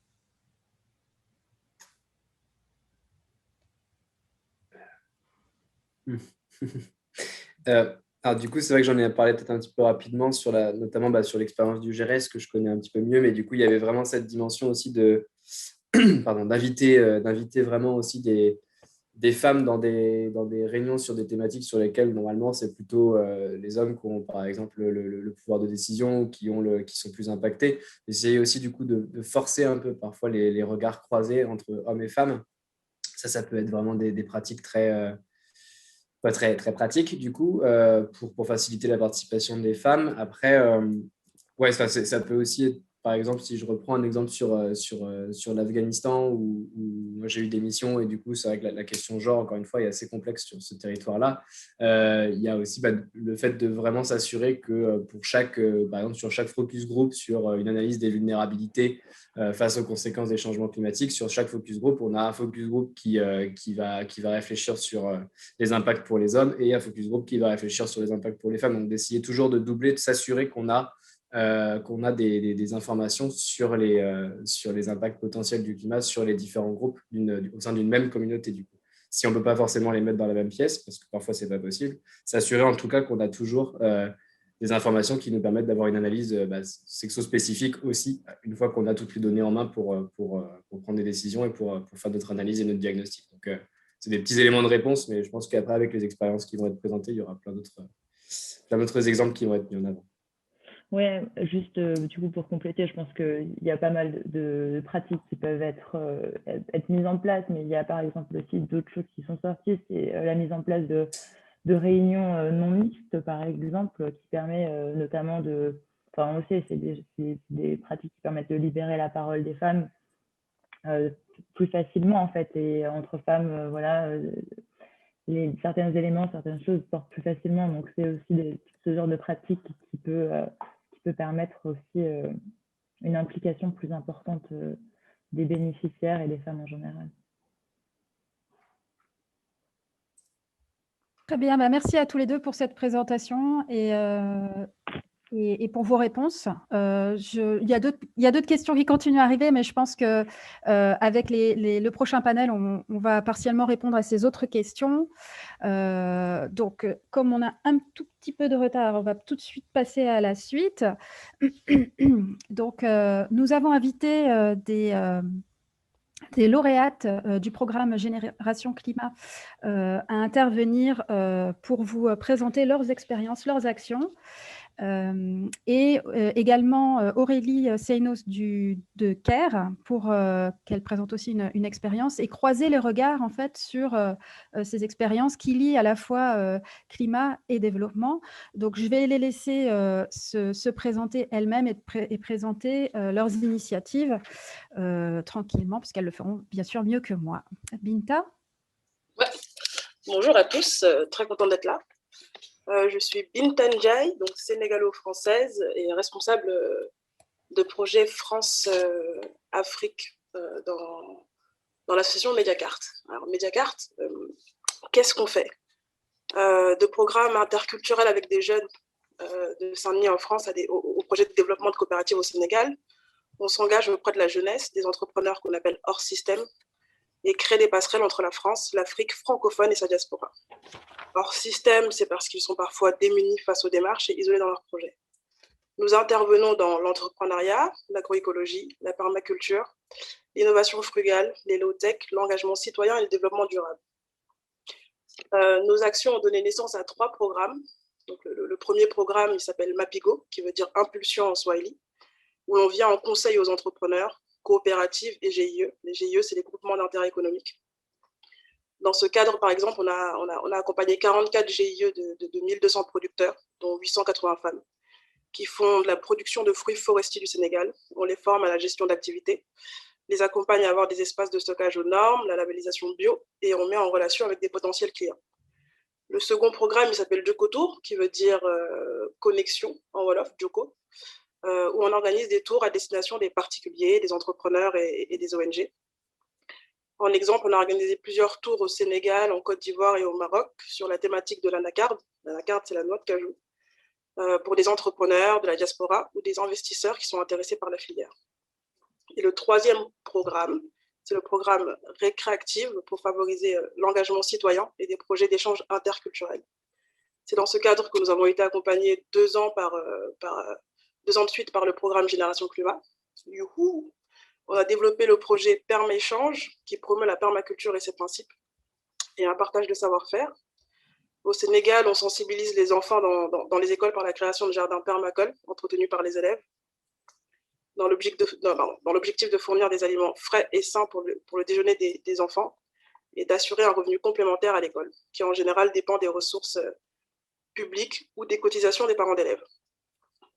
Alors du coup, c'est vrai que j'en ai parlé peut-être un petit peu rapidement notamment sur l'expérience du GRS que je connais un petit peu mieux, mais du coup, il y avait vraiment cette dimension aussi d'inviter vraiment aussi des femmes dans des réunions sur des thématiques sur lesquelles normalement c'est plutôt les hommes qui ont par exemple le pouvoir de décision, qui sont plus impactés. Essayer aussi du coup de forcer un peu parfois les regards croisés entre hommes et femmes. Ça peut être vraiment des pratiques très très pratique du coup pour faciliter la participation des femmes. Après, ça peut aussi être, par exemple, si je reprends un exemple sur l'Afghanistan où moi j'ai eu des missions et du coup c'est vrai que la question genre, encore une fois, est assez complexe sur ce territoire-là. Il y a aussi le fait de vraiment s'assurer que pour par exemple sur chaque focus group sur une analyse des vulnérabilités face aux conséquences des changements climatiques, sur chaque focus group, on a un focus group qui va réfléchir sur les impacts pour les hommes et un focus group qui va réfléchir sur les impacts pour les femmes. Donc d'essayer toujours de doubler, de s'assurer qu'on a des informations sur les impacts potentiels du climat sur les différents groupes au sein d'une même communauté du coup. Si on ne peut pas forcément les mettre dans la même pièce, parce que parfois ce n'est pas possible, s'assurer en tout cas qu'on a toujours des informations qui nous permettent d'avoir une analyse sexo-spécifique aussi, une fois qu'on a toutes les données en main pour prendre des décisions et pour faire notre analyse et notre diagnostic. Donc, c'est des petits éléments de réponse, mais je pense qu'après, avec les expériences qui vont être présentées, il y aura plein d'autres exemples qui vont être mis en avant. Oui, juste du coup pour compléter, je pense qu'il y a pas mal de pratiques qui peuvent être mises en place, mais il y a par exemple aussi d'autres choses qui sont sorties, c'est la mise en place de réunions non mixtes, par exemple, qui permet notamment enfin on le sait, c'est des pratiques qui permettent de libérer la parole des femmes plus facilement en fait, et entre femmes, voilà, certains éléments, certaines choses sortent plus facilement, donc c'est aussi ce genre de pratique qui peut permettre aussi une implication plus importante des bénéficiaires et des femmes en général. Très bien, merci à tous les deux pour cette présentation et pour vos réponses. Il y a d'autres questions qui continuent à arriver, mais je pense qu'avec le prochain panel, on va partiellement répondre à ces autres questions. Donc, comme on a un tout petit peu de retard, on va tout de suite passer à la suite. Donc, nous avons invité des lauréates du programme Génération Climat à intervenir pour vous présenter leurs expériences, leurs actions. Et également Aurélie Seinos de CARE pour qu'elle présente aussi une expérience et croiser les regards en fait sur ces expériences qui lient à la fois climat et développement. Donc je vais les laisser se présenter elles-mêmes et présenter leurs initiatives tranquillement parce qu'elles le feront bien sûr mieux que moi. Binta? Ouais. Bonjour à tous, très contente d'être là. Je suis Binta Ndiaye, donc sénégalo-française et responsable de projet France-Afrique dans l'association Mediacart. Alors Mediacart, qu'est-ce qu'on fait? De programmes interculturels avec des jeunes de Saint-Denis en France au projet de développement de coopératives au Sénégal. On s'engage auprès de la jeunesse, des entrepreneurs qu'on appelle hors système, et créer des passerelles entre la France, l'Afrique francophone et sa diaspora. Hors système, c'est parce qu'ils sont parfois démunis face aux démarches et isolés dans leurs projets. Nous intervenons dans l'entrepreneuriat, l'agroécologie, la permaculture, l'innovation frugale, les low-tech, l'engagement citoyen et le développement durable. Nos actions ont donné naissance à 3 programmes. Donc, le premier programme, il s'appelle MAPIGO, qui veut dire Impulsion en Swahili, où l'on vient en conseil aux entrepreneurs, coopératives et GIE. Les GIE, c'est les groupements d'intérêt économique. Dans ce cadre, par exemple, on a accompagné 44 GIE de 1200 producteurs, dont 880 femmes, qui font de la production de fruits forestiers du Sénégal. On les forme à la gestion d'activités, les accompagne à avoir des espaces de stockage aux normes, la labellisation bio, et on met en relation avec des potentiels clients. Le second programme, il s'appelle Joko Tour, qui veut dire connexion en Wolof, Joko, où on organise des tours à destination des particuliers, des entrepreneurs et des ONG. En exemple, on a organisé plusieurs tours au Sénégal, en Côte d'Ivoire et au Maroc sur la thématique de l'anacarde. L'anacarde, c'est la noix de cajou, pour des entrepreneurs de la diaspora ou des investisseurs qui sont intéressés par la filière. Et le troisième programme, c'est le programme Récréative pour favoriser l'engagement citoyen et des projets d'échange interculturel. C'est dans ce cadre que nous avons été accompagnés 2 ans 2 ans de suite par le programme Génération Climat. Youhou! On a développé le projet Perm-Échange qui promeut la permaculture et ses principes et un partage de savoir-faire. Au Sénégal, on sensibilise les enfants dans les écoles par la création de jardins permacoles entretenus par les élèves dans l'objectif de fournir des aliments frais et sains pour le déjeuner des enfants et d'assurer un revenu complémentaire à l'école, qui en général dépend des ressources publiques ou des cotisations des parents d'élèves.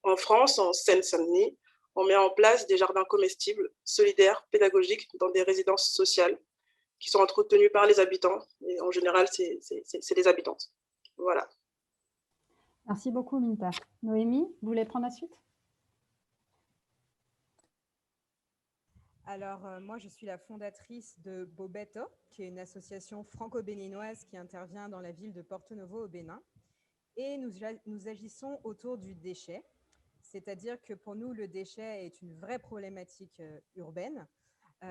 En France, en Seine-Saint-Denis, on met en place des jardins comestibles, solidaires, pédagogiques, dans des résidences sociales qui sont entretenues par les habitants. Et en général, c'est les habitantes. Voilà. Merci beaucoup, Minta. Noémie, vous voulez prendre la suite? Alors, moi, je suis la fondatrice de Bobeto, qui est une association franco-béninoise qui intervient dans la ville de Porto Novo au Bénin. Et nous agissons autour du déchet. C'est-à-dire que pour nous, le déchet est une vraie problématique urbaine,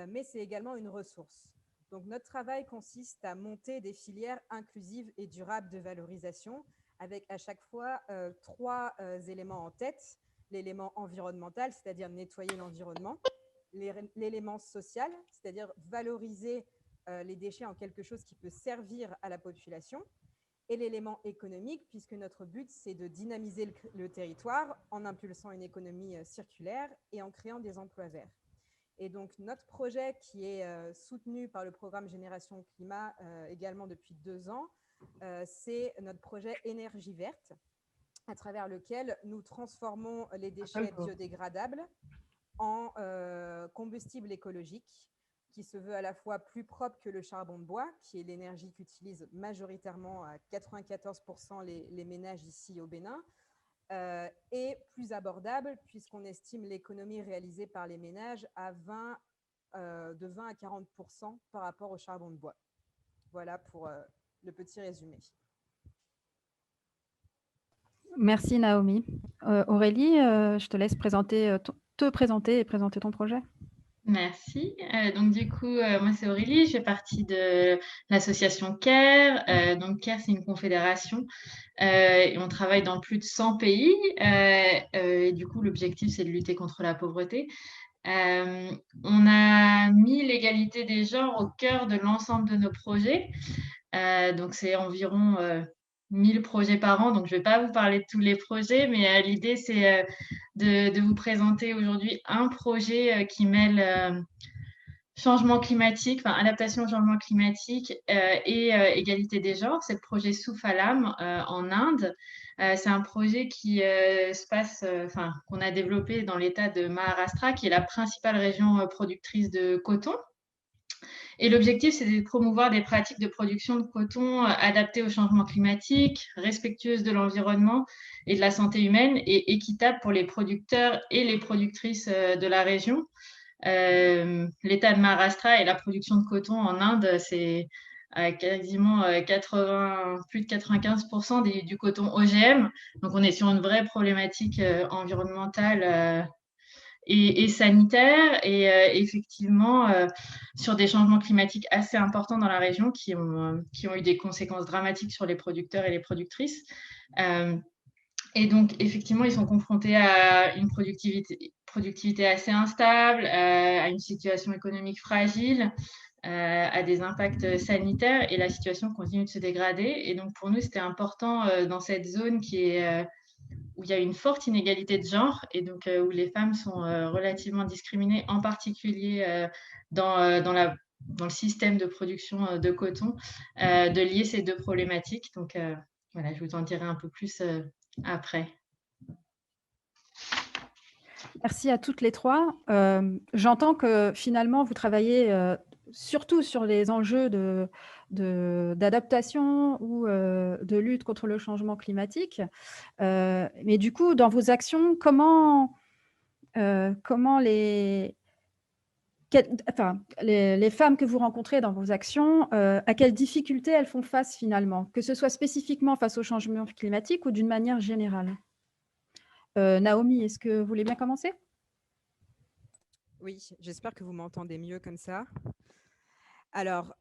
mais c'est également une ressource. Donc, notre travail consiste à monter des filières inclusives et durables de valorisation avec à chaque fois 3 éléments en tête. L'élément environnemental, c'est-à-dire nettoyer l'environnement, l'élément social, c'est-à-dire valoriser les déchets en quelque chose qui peut servir à la population, et l'élément économique, puisque notre but, c'est de dynamiser le territoire en impulsant une économie circulaire et en créant des emplois verts. Et donc, notre projet, qui est soutenu par le programme Génération Climat également depuis 2 ans, c'est notre projet Énergie verte, à travers lequel nous transformons les déchets biodégradables en combustible écologique, qui se veut à la fois plus propre que le charbon de bois, qui est l'énergie qu'utilisent majoritairement à 94% les ménages ici au Bénin, et plus abordable, puisqu'on estime l'économie réalisée par les ménages à de 20 à 40% par rapport au charbon de bois. Voilà pour le petit résumé. Merci Naomi. Aurélie, je te laisse te présenter et présenter ton projet. Merci. Donc du coup, moi c'est Aurélie, je fais partie de l'association CARE. Donc CARE, c'est une confédération et on travaille dans plus de 100 pays. Et du coup, l'objectif, c'est de lutter contre la pauvreté. On a mis l'égalité des genres au cœur de l'ensemble de nos projets. Donc c'est environ 1000 projets par an, donc je ne vais pas vous parler de tous les projets, mais l'idée, c'est de vous présenter aujourd'hui un projet qui mêle changement climatique, enfin adaptation au changement climatique et égalité des genres. C'est le projet Souphalam en Inde. C'est un projet qui se passe, qu'on a développé dans l'État de Maharashtra, qui est la principale région productrice de coton. Et l'objectif, c'est de promouvoir des pratiques de production de coton adaptées au changement climatique, respectueuses de l'environnement et de la santé humaine et équitables pour les producteurs et les productrices de la région. L'État de Maharashtra et la production de coton en Inde, c'est quasiment plus de 95% du coton OGM. Donc, on est sur une vraie problématique environnementale et sanitaire et effectivement sur des changements climatiques assez importants dans la région qui ont eu des conséquences dramatiques sur les producteurs et les productrices. Et donc, effectivement, ils sont confrontés à une productivité assez instable, à une situation économique fragile, à des impacts sanitaires, et la situation continue de se dégrader. Et donc, pour nous, c'était important dans cette zone où il y a une forte inégalité de genre et donc où les femmes sont relativement discriminées, en particulier dans le système de production de coton, de lier ces deux problématiques. Donc, voilà, je vous en dirai un peu plus après. Merci à toutes les trois. J'entends que finalement, vous travaillez surtout sur les enjeux d'adaptation ou de lutte contre le changement climatique. Mais du coup, dans vos actions, comment les femmes que vous rencontrez dans vos actions, à quelles difficultés elles font face finalement, que ce soit spécifiquement face au changement climatique ou d'une manière générale? Naomi, est-ce que vous voulez bien commencer? Oui, j'espère que vous m'entendez mieux comme ça. Alors,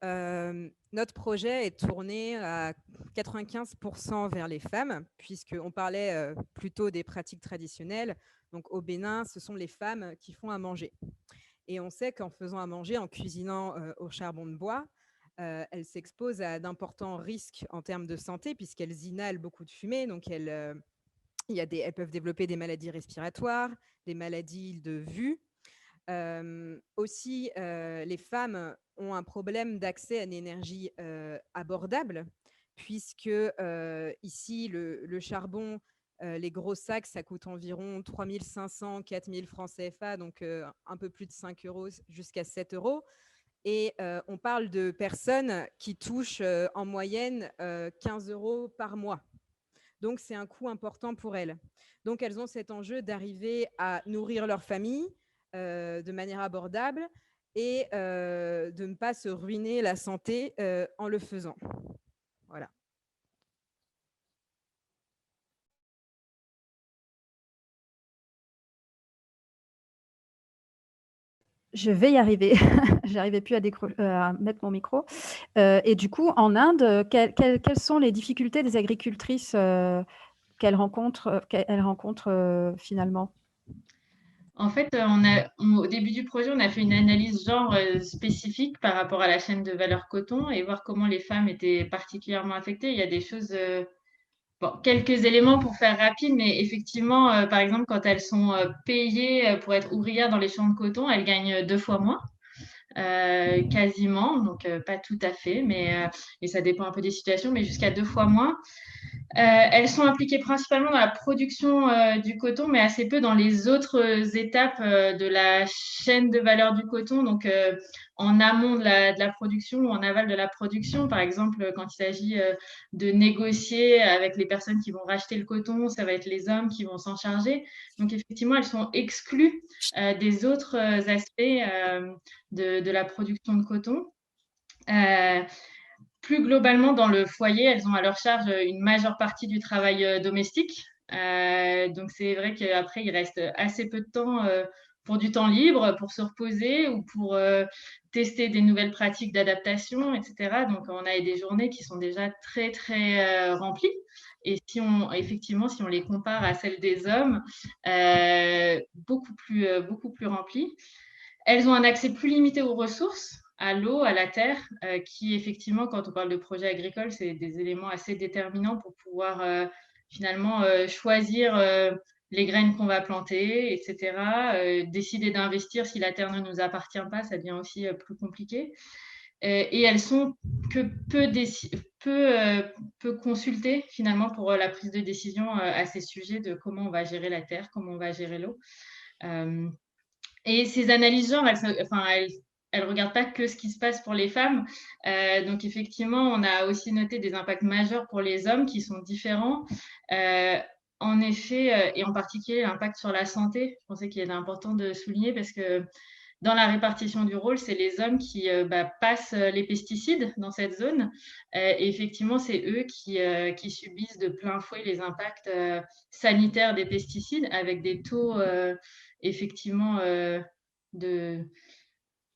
notre projet est tourné à 95% vers les femmes, puisqu'on parlait plutôt des pratiques traditionnelles. Donc, au Bénin, ce sont les femmes qui font à manger. Et on sait qu'en faisant à manger, en cuisinant au charbon de bois, elles s'exposent à d'importants risques en termes de santé, puisqu'elles inhalent beaucoup de fumée. Donc, elles peuvent développer des maladies respiratoires, des maladies de vue. Aussi, les femmes ont un problème d'accès à une énergie abordable, puisque ici, le charbon, les gros sacs, ça coûte environ 3 500, 4 000 francs CFA, donc un peu plus de 5 euros jusqu'à 7 euros. Et on parle de personnes qui touchent en moyenne 15 euros par mois. Donc, c'est un coût important pour elles. Donc, elles ont cet enjeu d'arriver à nourrir leur famille de manière abordable et de ne pas se ruiner la santé en le faisant. Voilà. Je vais y arriver. J'arrivais plus à mettre mon micro. Et du coup, en Inde, quelles sont les difficultés des agricultrices qu'elles rencontrent finalement? En fait, au début du projet, on a fait une analyse genre spécifique par rapport à la chaîne de valeur coton et voir comment les femmes étaient particulièrement affectées. Il y a des choses, bon, quelques éléments pour faire rapide, mais effectivement, par exemple, quand elles sont payées pour être ouvrières dans les champs de coton, elles gagnent 2 fois moins. Quasiment, donc pas tout à fait, mais et ça dépend un peu des situations, mais jusqu'à 2 fois moins. Elles sont impliquées principalement dans la production du coton, mais assez peu dans les autres étapes de la chaîne de valeur du coton, donc en amont de la production ou en aval de la production. Par exemple, quand il s'agit de négocier avec les personnes qui vont racheter le coton, ça va être les hommes qui vont s'en charger. Donc effectivement, elles sont exclues des autres aspects de la production de coton. Plus globalement, dans le foyer, elles ont à leur charge une majeure partie du travail domestique. Donc, c'est vrai qu'après, il reste assez peu de temps pour du temps libre, pour se reposer ou pour tester des nouvelles pratiques d'adaptation, etc. Donc, on a des journées qui sont déjà très, très remplies. Et effectivement, si on les compare à celles des hommes, beaucoup plus remplies. Elles ont un accès plus limité aux ressources, à l'eau, à la terre, qui effectivement, quand on parle de projet agricole, c'est des éléments assez déterminants pour pouvoir finalement choisir les graines qu'on va planter, etc. Décider d'investir si la terre ne nous appartient pas, ça devient aussi plus compliqué. Et elles sont que peu consultées finalement pour la prise de décision à ces sujets de comment on va gérer la terre, comment on va gérer l'eau. Et ces analyses genre, elles regardent pas que ce qui se passe pour les femmes. Donc effectivement, on a aussi noté des impacts majeurs pour les hommes qui sont différents. En effet, et en particulier l'impact sur la santé, je pensais qu'il est important de souligner parce que dans la répartition du rôle, c'est les hommes qui passent les pesticides dans cette zone. Et effectivement, c'est eux qui subissent de plein fouet les impacts sanitaires des pesticides avec des taux effectivement de...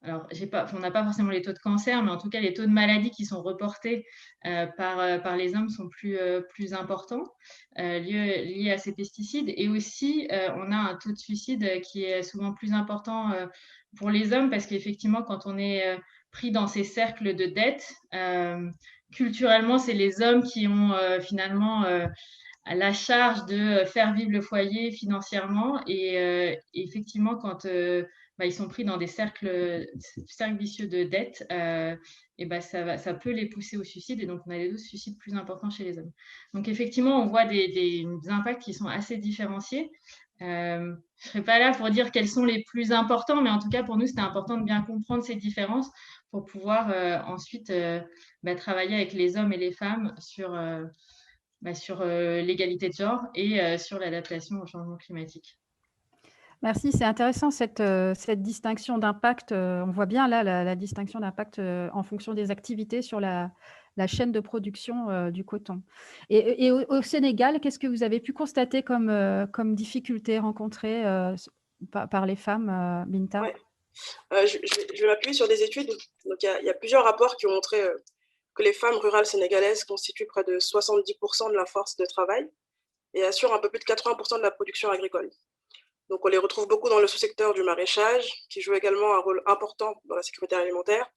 Alors, on n'a pas forcément les taux de cancer, mais en tout cas, les taux de maladies qui sont reportés par les hommes sont plus importants liés à ces pesticides. Et aussi, on a un taux de suicide qui est souvent plus important pour les hommes parce qu'effectivement, quand on est pris dans ces cercles de dette, culturellement, c'est les hommes qui ont finalement la charge de faire vivre le foyer financièrement. Et effectivement, quand ils sont pris dans des cercles vicieux de dette, ça peut les pousser au suicide. Et donc, on a des taux de suicide plus importants chez les hommes. Donc, effectivement, on voit des impacts qui sont assez différenciés. Je ne serai pas là pour dire quels sont les plus importants, mais en tout cas, pour nous, c'était important de bien comprendre ces différences pour pouvoir ensuite travailler avec les hommes et les femmes sur l'égalité de genre et sur l'adaptation au changement climatique. Merci, c'est intéressant cette distinction d'impact. On voit bien là la distinction d'impact en fonction des activités sur la chaîne de production du coton. Et au Sénégal, qu'est-ce que vous avez pu constater comme difficultés rencontrées par les femmes, Binta? Ouais. Je vais m'appuyer sur des études. Donc, il y a plusieurs rapports qui ont montré que les femmes rurales sénégalaises constituent près de 70% de la force de travail et assurent un peu plus de 80% de la production agricole. Donc, on les retrouve beaucoup dans le sous-secteur du maraîchage, qui joue également un rôle important dans la sécurité alimentaire,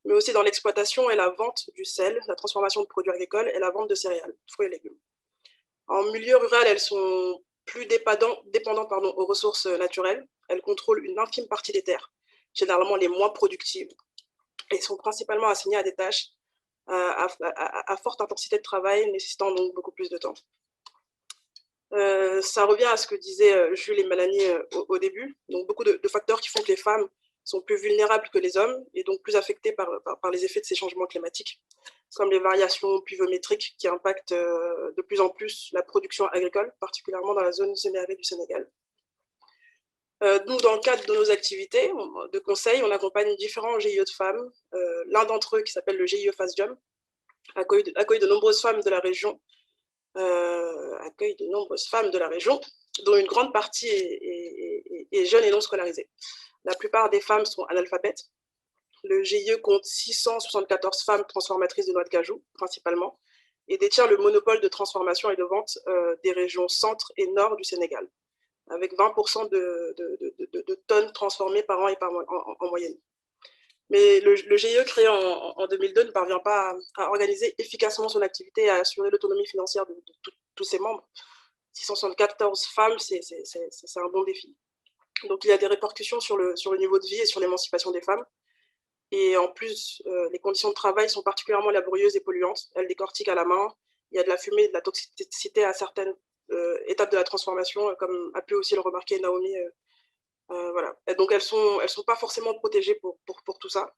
mais aussi dans l'exploitation et la vente du sel, la transformation de produits agricoles et la vente de céréales, fruits et légumes. En milieu rural, elles sont plus dépendantes aux ressources naturelles. Elles contrôlent une infime partie des terres, généralement les moins productives, et sont principalement assignées à des tâches à forte intensité de travail, nécessitant donc beaucoup plus de temps. Ça revient à ce que disaient Jules et Mélanie au début. Donc, beaucoup de facteurs qui font que les femmes sont plus vulnérables que les hommes et donc plus affectées par les effets de ces changements climatiques, comme les variations pluviométriques qui impactent de plus en plus la production agricole, particulièrement dans la zone semi-aride du Sénégal. Nous, dans le cadre de nos activités de conseil, on accompagne différents GIE de femmes. L'un d'entre eux, qui s'appelle le GIE FASJOM, accueille de nombreuses femmes de la région dont une grande partie est jeune et non scolarisée. La plupart des femmes sont analphabètes. Le GIE compte 674 femmes transformatrices de noix de cajou, principalement, et détient le monopole de transformation et de vente des régions centre et nord du Sénégal, avec 20% de tonnes transformées par an et en moyenne. Mais le GIE créé en 2002 ne parvient pas à organiser efficacement son activité et à assurer l'autonomie financière de tous ses membres. 674 femmes, c'est un bon défi. Donc, il y a des répercussions sur le niveau de vie et sur l'émancipation des femmes. Et en plus, les conditions de travail sont particulièrement laborieuses et polluantes. Elles décortiquent à la main. Il y a de la fumée et de la toxicité à certaines étapes de la transformation, comme a pu aussi le remarquer Naomi. Voilà. Et donc, elles sont pas forcément protégées pour tout ça.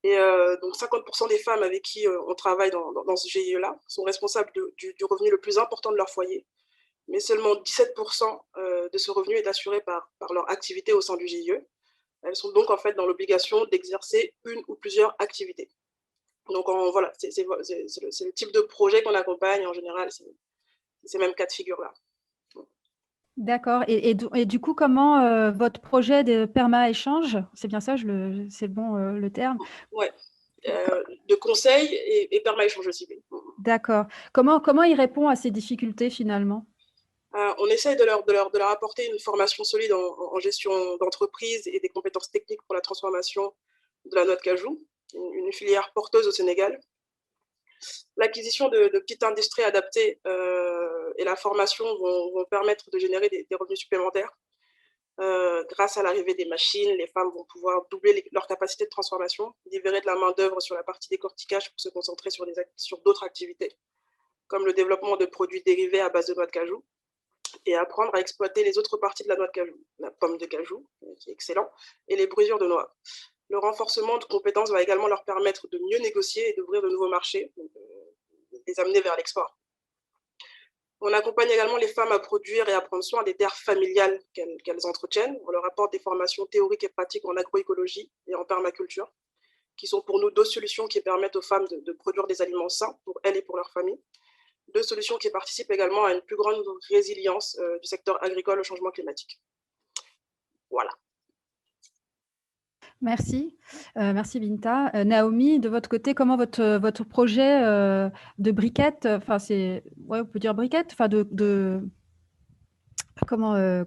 Et donc, 50% des femmes avec qui on travaille dans ce GIE-là sont responsables du revenu le plus important de leur foyer. Mais seulement 17% de ce revenu est assuré par leur activité au sein du GIE. Elles sont donc en fait dans l'obligation d'exercer une ou plusieurs activités. Donc voilà, c'est le type de projet qu'on accompagne en général, c'est ces mêmes cas de figure-là. D'accord. Et du coup, comment votre projet de perma-échange, c'est bien ça, c'est bon le terme? Ouais, de conseil et perma-échange aussi. D'accord. Comment il répond à ces difficultés finalement? On essaye de leur apporter une formation solide en gestion d'entreprise et des compétences techniques pour la transformation de la noix de cajou, une filière porteuse au Sénégal. L'acquisition de petites industries adaptées et la formation vont permettre de générer des revenus supplémentaires. Grâce à l'arrivée des machines, les femmes vont pouvoir doubler leur capacité de transformation, libérer de la main-d'œuvre sur la partie décortiquage pour se concentrer sur d'autres activités, comme le développement de produits dérivés à base de noix de cajou, et apprendre à exploiter les autres parties de la noix de cajou, la pomme de cajou, qui est excellent, et les brisures de noix. Le renforcement de compétences va également leur permettre de mieux négocier et d'ouvrir de nouveaux marchés, donc, les amener vers l'export. On accompagne également les femmes à produire et à prendre soin des terres familiales qu'elles entretiennent. On leur apporte des formations théoriques et pratiques en agroécologie et en permaculture, qui sont pour nous deux solutions qui permettent aux femmes de produire des aliments sains pour elles et pour leur famille. Deux solutions qui participent également à une plus grande résilience du secteur agricole au changement climatique. Voilà. Merci. Merci Binta. Naomi, de votre côté, comment votre projet de briquette, enfin on peut dire briquette, enfin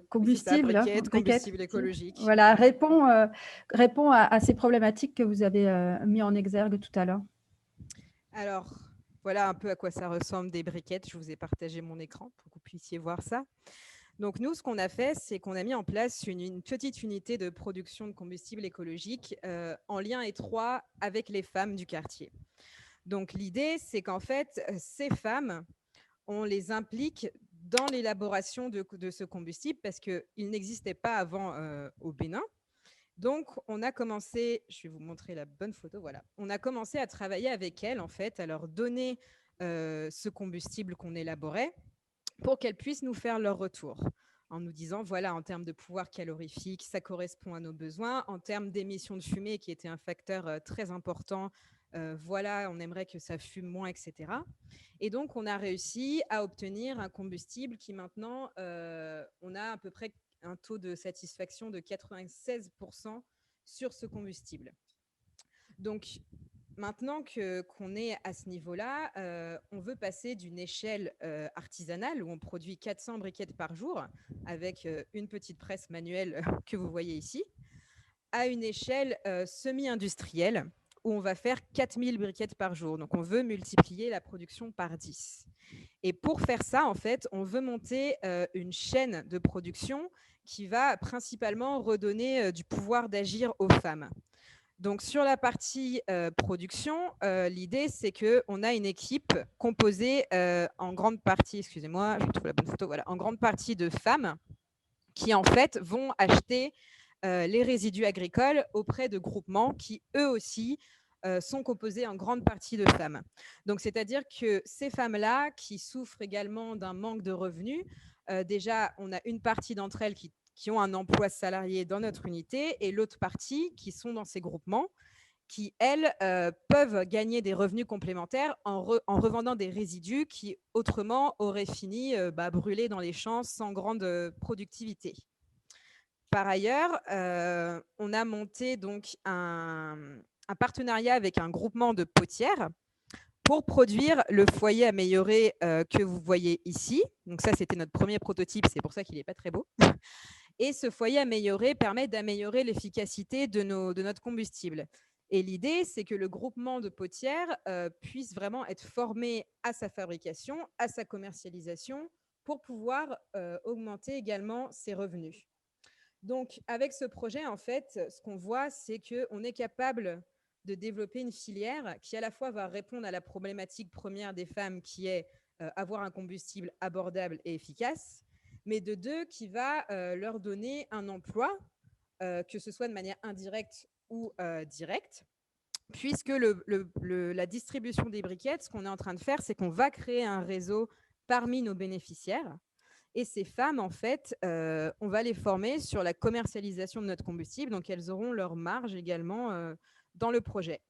combustible, ça, briquette, combustible écologique. Voilà, répond à ces problématiques que vous avez mis en exergue tout à l'heure. Alors, voilà un peu à quoi ça ressemble des briquettes. Je vous ai partagé mon écran pour que vous puissiez voir ça. Donc, nous, ce qu'on a fait, c'est qu'on a mis en place une petite unité de production de combustible écologique en lien étroit avec les femmes du quartier. Donc, l'idée, c'est qu'en fait, ces femmes, on les implique dans l'élaboration de ce combustible parce qu'il n'existait pas avant au Bénin. Donc, on a commencé, je vais vous montrer la bonne photo, voilà. On a commencé à travailler avec elles, en fait, à leur donner ce combustible qu'on élaborait pour qu'elles puissent nous faire leur retour en nous disant, voilà, en termes de pouvoir calorifique, ça correspond à nos besoins. En termes d'émissions de fumée, qui était un facteur très important, voilà, on aimerait que ça fume moins, etc. Et donc, on a réussi à obtenir un combustible qui maintenant, on a à peu près un taux de satisfaction de 96% sur ce combustible. Donc, maintenant qu'on est à ce niveau-là, on veut passer d'une échelle artisanale où on produit 400 briquettes par jour avec une petite presse manuelle que vous voyez ici, à une échelle semi-industrielle où on va faire 4000 briquettes par jour. Donc, on veut multiplier la production par 10. Et pour faire ça, en fait, on veut monter une chaîne de production qui va principalement redonner du pouvoir d'agir aux femmes. Donc, sur la partie production, l'idée, c'est qu'on a une équipe composée en grande partie, excusez-moi, je trouve la bonne photo, voilà, en grande partie de femmes qui, en fait, vont acheter les résidus agricoles auprès de groupements qui, eux aussi, sont composés en grande partie de femmes. Donc, c'est-à-dire que ces femmes-là, qui souffrent également d'un manque de revenus, déjà, on a une partie d'entre elles qui ont un emploi salarié dans notre unité et l'autre partie qui sont dans ces groupements, qui, elles, peuvent gagner des revenus complémentaires en revendant des résidus qui, autrement, auraient fini brûlés dans les champs sans grande productivité. Par ailleurs, on a monté donc un partenariat avec un groupement de potières pour produire le foyer amélioré que vous voyez ici. Donc ça, c'était notre premier prototype, c'est pour ça qu'il n'est pas très beau. Et ce foyer amélioré permet d'améliorer l'efficacité de notre combustible. Et l'idée, c'est que le groupement de potières puisse vraiment être formé à sa fabrication, à sa commercialisation, pour pouvoir augmenter également ses revenus. Donc, avec ce projet, en fait, ce qu'on voit, c'est qu'on est capable de développer une filière qui, à la fois, va répondre à la problématique première des femmes, qui est avoir un combustible abordable et efficace, mais de deux, qui va leur donner un emploi, que ce soit de manière indirecte ou directe, puisque la distribution des briquettes, ce qu'on est en train de faire, c'est qu'on va créer un réseau parmi nos bénéficiaires. Et ces femmes, en fait, on va les former sur la commercialisation de notre combustible, donc elles auront leur marge également dans le projet.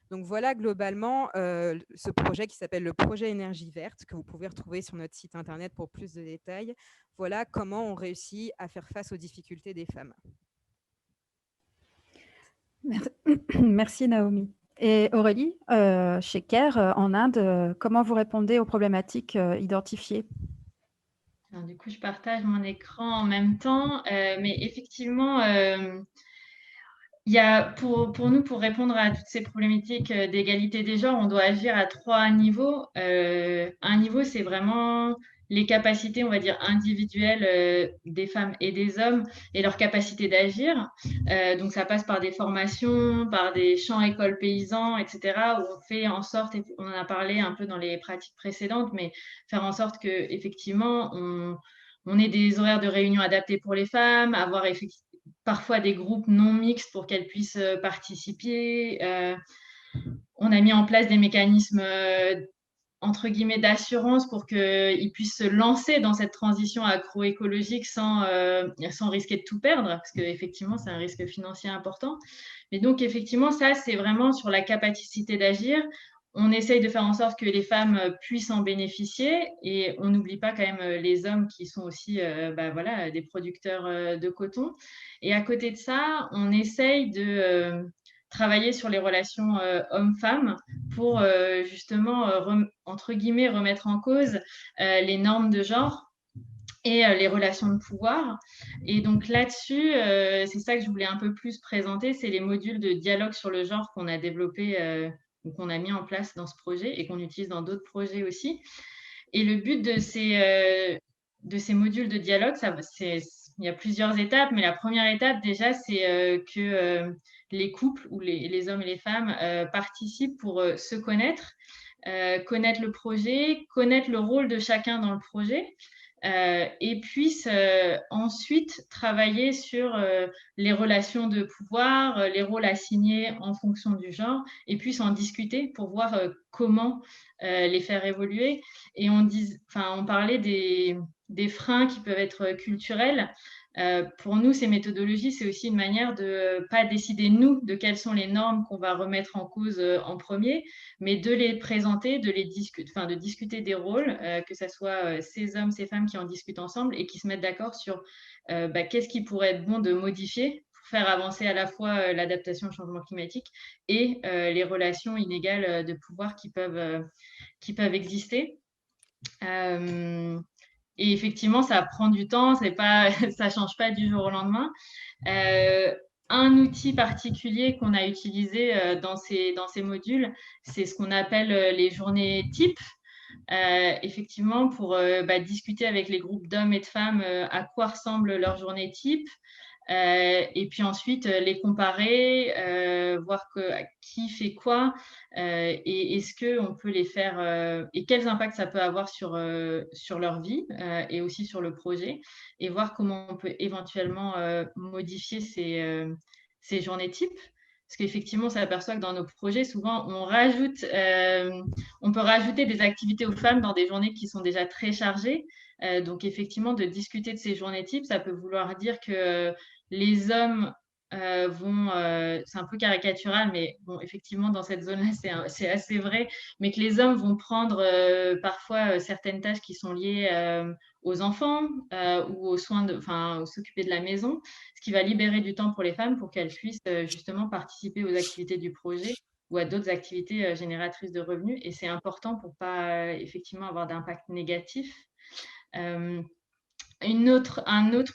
Donc voilà globalement ce projet qui s'appelle le projet Énergie Verte, que vous pouvez retrouver sur notre site internet pour plus de détails. Voilà comment on réussit à faire face aux difficultés des femmes. Merci Naomi. Et Aurélie, chez CARE en Inde, comment vous répondez aux problématiques identifiées ? Alors, du coup, je partage mon écran en même temps, mais effectivement, il y a pour nous, pour répondre à toutes ces problématiques d'égalité des genres, on doit agir à 3 niveaux. Un niveau, c'est vraiment les capacités, on va dire, individuelles des femmes et des hommes et leur capacité d'agir. Donc, ça passe par des formations, par des champs écoles paysans, etc., où on fait en sorte, et on en a parlé un peu dans les pratiques précédentes, mais faire en sorte qu'effectivement, on ait des horaires de réunion adaptés pour les femmes, avoir parfois des groupes non mixtes pour qu'elles puissent participer. On a mis en place des mécanismes entre guillemets d'assurance pour qu'ils puissent se lancer dans cette transition agroécologique sans risquer de tout perdre, parce qu'effectivement, c'est un risque financier important. Mais donc, effectivement, ça, c'est vraiment sur la capacité d'agir. On essaye de faire en sorte que les femmes puissent en bénéficier et on n'oublie pas quand même les hommes qui sont aussi des producteurs de coton. Et à côté de ça, on essaye de travailler sur les relations hommes-femmes pour justement, entre guillemets, remettre en cause les normes de genre et les relations de pouvoir. Et donc là-dessus, c'est ça que je voulais un peu plus présenter, c'est les modules de dialogue sur le genre qu'on a développés, qu'on a mis en place dans ce projet et qu'on utilise dans d'autres projets aussi. Et le but de ces modules de dialogue, il y a plusieurs étapes, mais la première étape déjà, c'est que les couples ou les hommes et les femmes participent pour se connaître, connaître le projet, connaître le rôle de chacun dans le projet, et puissent ensuite travailler sur les relations de pouvoir, les rôles assignés en fonction du genre, et puissent en discuter pour voir comment les faire évoluer. Et on parlait des freins qui peuvent être culturels. Pour nous, ces méthodologies, c'est aussi une manière de ne pas décider, nous, de quelles sont les normes qu'on va remettre en cause en premier, mais de les présenter, de discuter des rôles, que ce soit ces hommes, ces femmes qui en discutent ensemble et qui se mettent d'accord sur qu'est-ce qui pourrait être bon de modifier pour faire avancer à la fois l'adaptation au changement climatique et les relations inégales de pouvoir qui peuvent exister. Et effectivement, ça prend du temps, ça ne change pas du jour au lendemain. Un outil particulier qu'on a utilisé dans ces modules, c'est ce qu'on appelle les journées types. Effectivement, pour discuter avec les groupes d'hommes et de femmes à quoi ressemble leur journée type. Et puis ensuite les comparer, voir qui fait quoi et est-ce qu'on peut les faire et quels impacts ça peut avoir sur leur vie et aussi sur le projet et voir comment on peut éventuellement modifier ces journées types. Parce qu'effectivement, on s'aperçoit que dans nos projets, souvent, on peut rajouter des activités aux femmes dans des journées qui sont déjà très chargées. Donc, effectivement, de discuter de ces journées types, ça peut vouloir dire que les hommes c'est un peu caricatural, mais bon, effectivement, dans cette zone-là, c'est assez vrai, mais que les hommes vont prendre parfois certaines tâches qui sont liées aux enfants ou aux soins s'occuper de la maison, ce qui va libérer du temps pour les femmes pour qu'elles puissent justement participer aux activités du projet ou à d'autres activités génératrices de revenus. Et c'est important pour pas effectivement avoir d'impact négatif. Un autre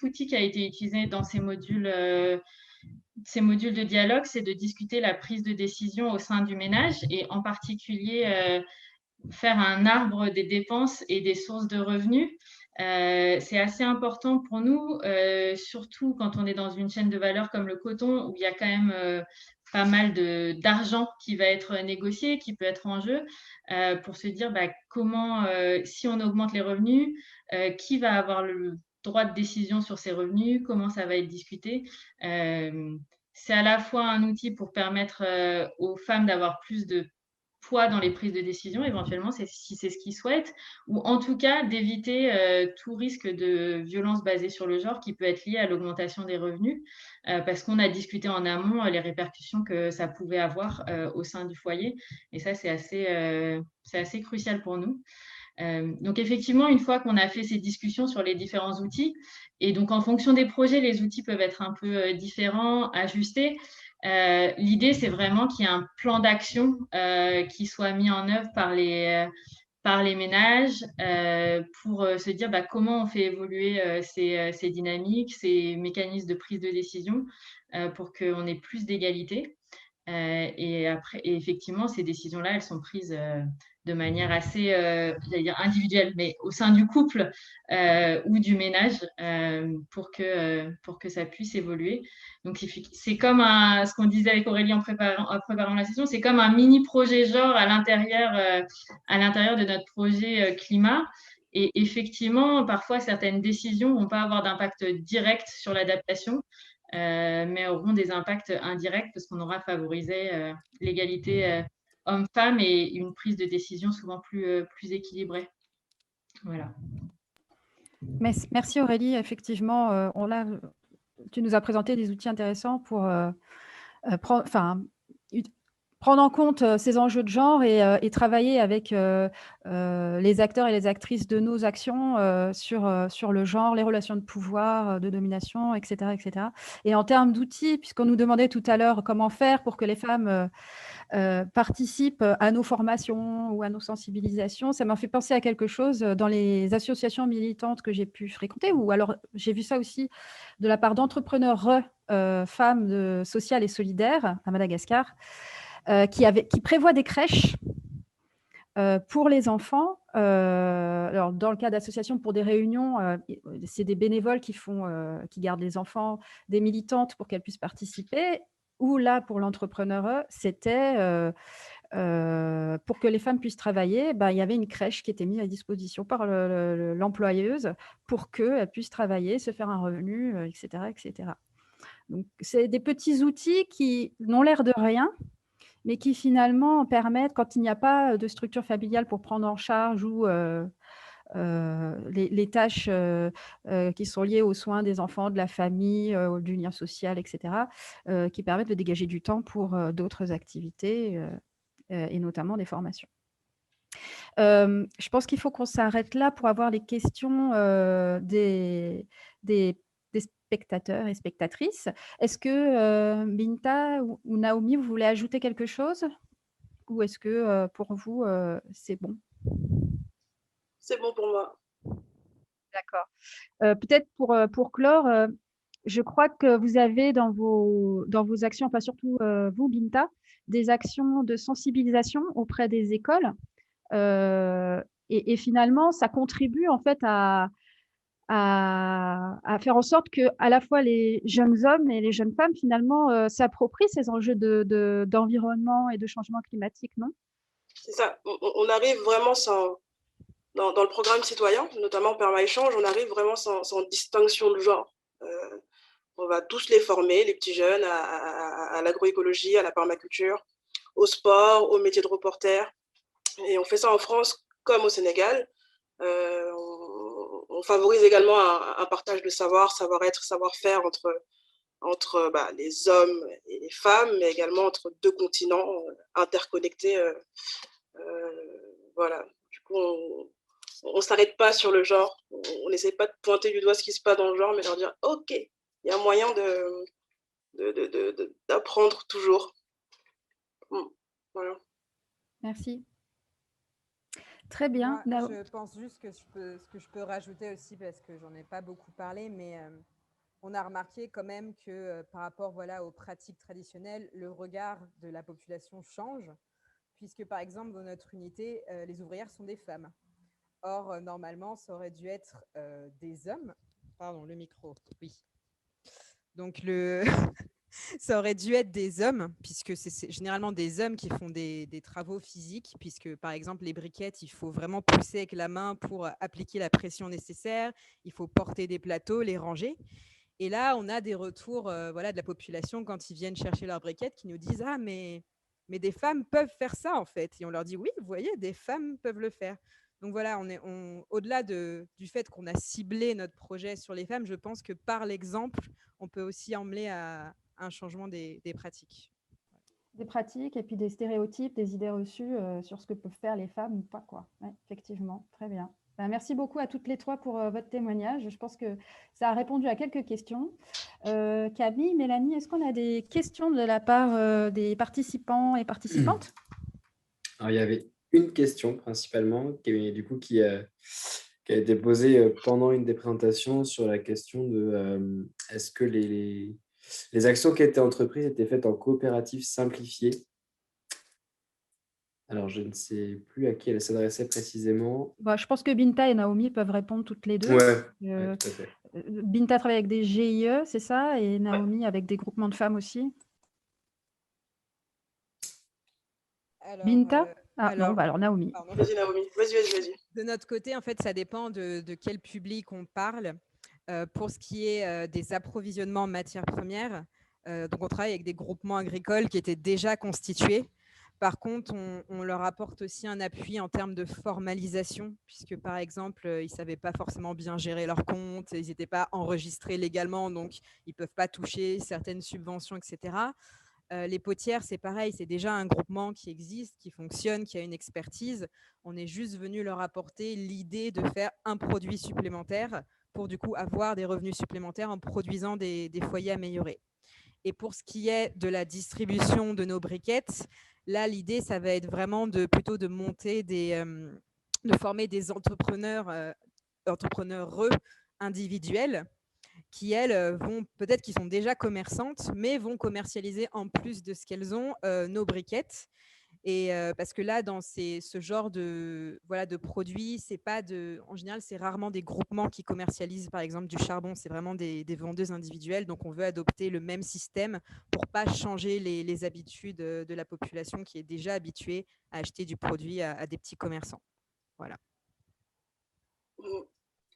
outil qui a été utilisé dans ces modules de dialogue, c'est de discuter la prise de décision au sein du ménage et en particulier faire un arbre des dépenses et des sources de revenus. C'est assez important pour nous, surtout quand on est dans une chaîne de valeur comme le coton, où il y a quand même pas mal d'argent qui va être négocié, qui peut être en jeu, pour se dire comment, si on augmente les revenus, qui va avoir le droit de décision sur ces revenus, comment ça va être discuté. C'est à la fois un outil pour permettre aux femmes d'avoir plus de poids dans les prises de décision, éventuellement, si c'est ce qu'ils souhaitent, ou en tout cas d'éviter tout risque de violence basée sur le genre qui peut être lié à l'augmentation des revenus, parce qu'on a discuté en amont les répercussions que ça pouvait avoir au sein du foyer. Et ça, c'est assez crucial pour nous. Donc effectivement, une fois qu'on a fait ces discussions sur les différents outils, et donc en fonction des projets, les outils peuvent être un peu différents, ajustés. L'idée, c'est vraiment qu'il y ait un plan d'action qui soit mis en œuvre par les ménages pour se dire comment on fait évoluer ces dynamiques, ces mécanismes de prise de décision pour qu'on ait plus d'égalité. Et effectivement, ces décisions-là, elles sont prises de manière assez, j'allais dire individuelle, mais au sein du couple ou du ménage pour que ça puisse évoluer. Donc, c'est comme ce qu'on disait avec Aurélie en préparant la session, c'est comme un mini-projet genre à l'intérieur de notre projet climat. Et effectivement, parfois, certaines décisions ne vont pas avoir d'impact direct sur l'adaptation, mais auront des impacts indirects parce qu'on aura favorisé l'égalité hommes-femmes et une prise de décision souvent plus équilibrée. Voilà. Merci Aurélie. Effectivement, tu nous as présenté des outils intéressants pour prendre en compte ces enjeux de genre et travailler avec les acteurs et les actrices de nos actions sur le genre, les relations de pouvoir, de domination, etc., etc. Et en termes d'outils, puisqu'on nous demandait tout à l'heure comment faire pour que les femmes participent à nos formations ou à nos sensibilisations, ça m'a fait penser à quelque chose dans les associations militantes que j'ai pu fréquenter, ou alors j'ai vu ça aussi de la part d'entrepreneurs femmes sociales et solidaires à Madagascar, qui prévoient des crèches pour les enfants. Alors, dans le cas d'associations pour des réunions, c'est des bénévoles qui gardent les enfants des militantes pour qu'elles puissent participer. Ou là, pour l'entrepreneur, c'était pour que les femmes puissent travailler, il y avait une crèche qui était mise à disposition par l'employeuse pour qu'elles puissent travailler, se faire un revenu, etc., etc. Donc, c'est des petits outils qui n'ont l'air de rien, mais qui finalement permettent, quand il n'y a pas de structure familiale pour prendre en charge ou les tâches qui sont liées aux soins des enfants, de la famille, du lien social, etc., qui permettent de dégager du temps pour d'autres activités et notamment des formations. Je pense qu'il faut qu'on s'arrête là pour avoir les questions des spectateurs et spectatrices. Est-ce que Binta ou Naomi, vous voulez ajouter quelque chose? Ou est-ce que pour vous, c'est bon? C'est bon pour moi. D'accord. Peut-être pour clore, je crois que vous avez dans vos actions, enfin surtout vous, Binta, des actions de sensibilisation auprès des écoles. Et finalement, ça contribue en fait à faire en sorte que à la fois les jeunes hommes et les jeunes femmes finalement s'approprient ces enjeux d'environnement et de changement climatique, non? C'est ça. On arrive vraiment dans le programme citoyen, notamment Perma-Échange, on arrive vraiment sans distinction de genre. On va tous les former, les petits jeunes, à l'agroécologie, à la permaculture, au sport, au métier de reporter. Et on fait ça en France comme au Sénégal. On favorise également un partage de savoir-être, savoir-faire entre les hommes et les femmes, mais également entre deux continents interconnectés. Voilà. Du coup, on ne s'arrête pas sur le genre. On n'essaie pas de pointer du doigt ce qui se passe dans le genre, mais leur dire « Ok, il y a moyen d'apprendre toujours. » Voilà. Merci. Très bien. Moi, je pense juste que ce que je peux rajouter aussi, parce que j'en ai pas beaucoup parlé, mais on a remarqué quand même que par rapport aux pratiques traditionnelles, le regard de la population change, puisque par exemple, dans notre unité, les ouvrières sont des femmes. Or, normalement, ça aurait dû être des hommes. Pardon, le micro, oui. Donc, ça aurait dû être des hommes, puisque c'est généralement des hommes qui font des travaux physiques, puisque par exemple, les briquettes, il faut vraiment pousser avec la main pour appliquer la pression nécessaire, il faut porter des plateaux, les ranger. Et là, on a des retours de la population quand ils viennent chercher leurs briquettes qui nous disent « Ah, mais des femmes peuvent faire ça, en fait. » Et on leur dit « Oui, vous voyez, des femmes peuvent le faire. » Donc voilà, au-delà du fait qu'on a ciblé notre projet sur les femmes, je pense que par l'exemple, on peut aussi emmener à un changement des pratiques. Des pratiques et puis des stéréotypes, des idées reçues sur ce que peuvent faire les femmes ou pas, quoi. Ouais, effectivement, très bien. Merci beaucoup à toutes les trois pour votre témoignage. Je pense que ça a répondu à quelques questions. Camille, Mélanie, est-ce qu'on a des questions de la part des participants et participantes? Alors, il y avait une question principalement qui a été posée pendant une des présentations sur la question de est-ce que les actions qui étaient entreprises étaient faites en coopérative simplifiée. Alors, je ne sais plus à qui elle s'adressait précisément. Je pense que Binta et Naomi peuvent répondre toutes les deux. Ouais, tout à fait. Binta travaille avec des GIE, c'est ça, et Naomi avec des groupements de femmes aussi. Binta alors Naomi. Vas-y, Naomi. Vas-y. De notre côté, en fait, ça dépend de quel public on parle. Pour ce qui est des approvisionnements en matières premières, donc on travaille avec des groupements agricoles qui étaient déjà constitués. Par contre, on leur apporte aussi un appui en termes de formalisation, puisque par exemple, ils ne savaient pas forcément bien gérer leurs comptes, ils n'étaient pas enregistrés légalement, donc ils ne peuvent pas toucher certaines subventions, etc. Les potières, c'est pareil, c'est déjà un groupement qui existe, qui fonctionne, qui a une expertise. On est juste venu leur apporter l'idée de faire un produit supplémentaire pour du coup avoir des revenus supplémentaires en produisant des foyers améliorés. Et pour ce qui est de la distribution de nos briquettes, là, l'idée, ça va être vraiment plutôt de monter de former des entrepreneurs individuels qui, elles, peut-être qu'ils sont déjà commerçantes, mais vont commercialiser en plus de ce qu'elles ont nos briquettes. Et parce que là, dans ce genre de produits, en général, c'est rarement des groupements qui commercialisent, par exemple, du charbon. C'est vraiment des vendeuses individuelles. Donc, on veut adopter le même système pour ne pas changer les habitudes de la population qui est déjà habituée à acheter du produit à des petits commerçants. Voilà.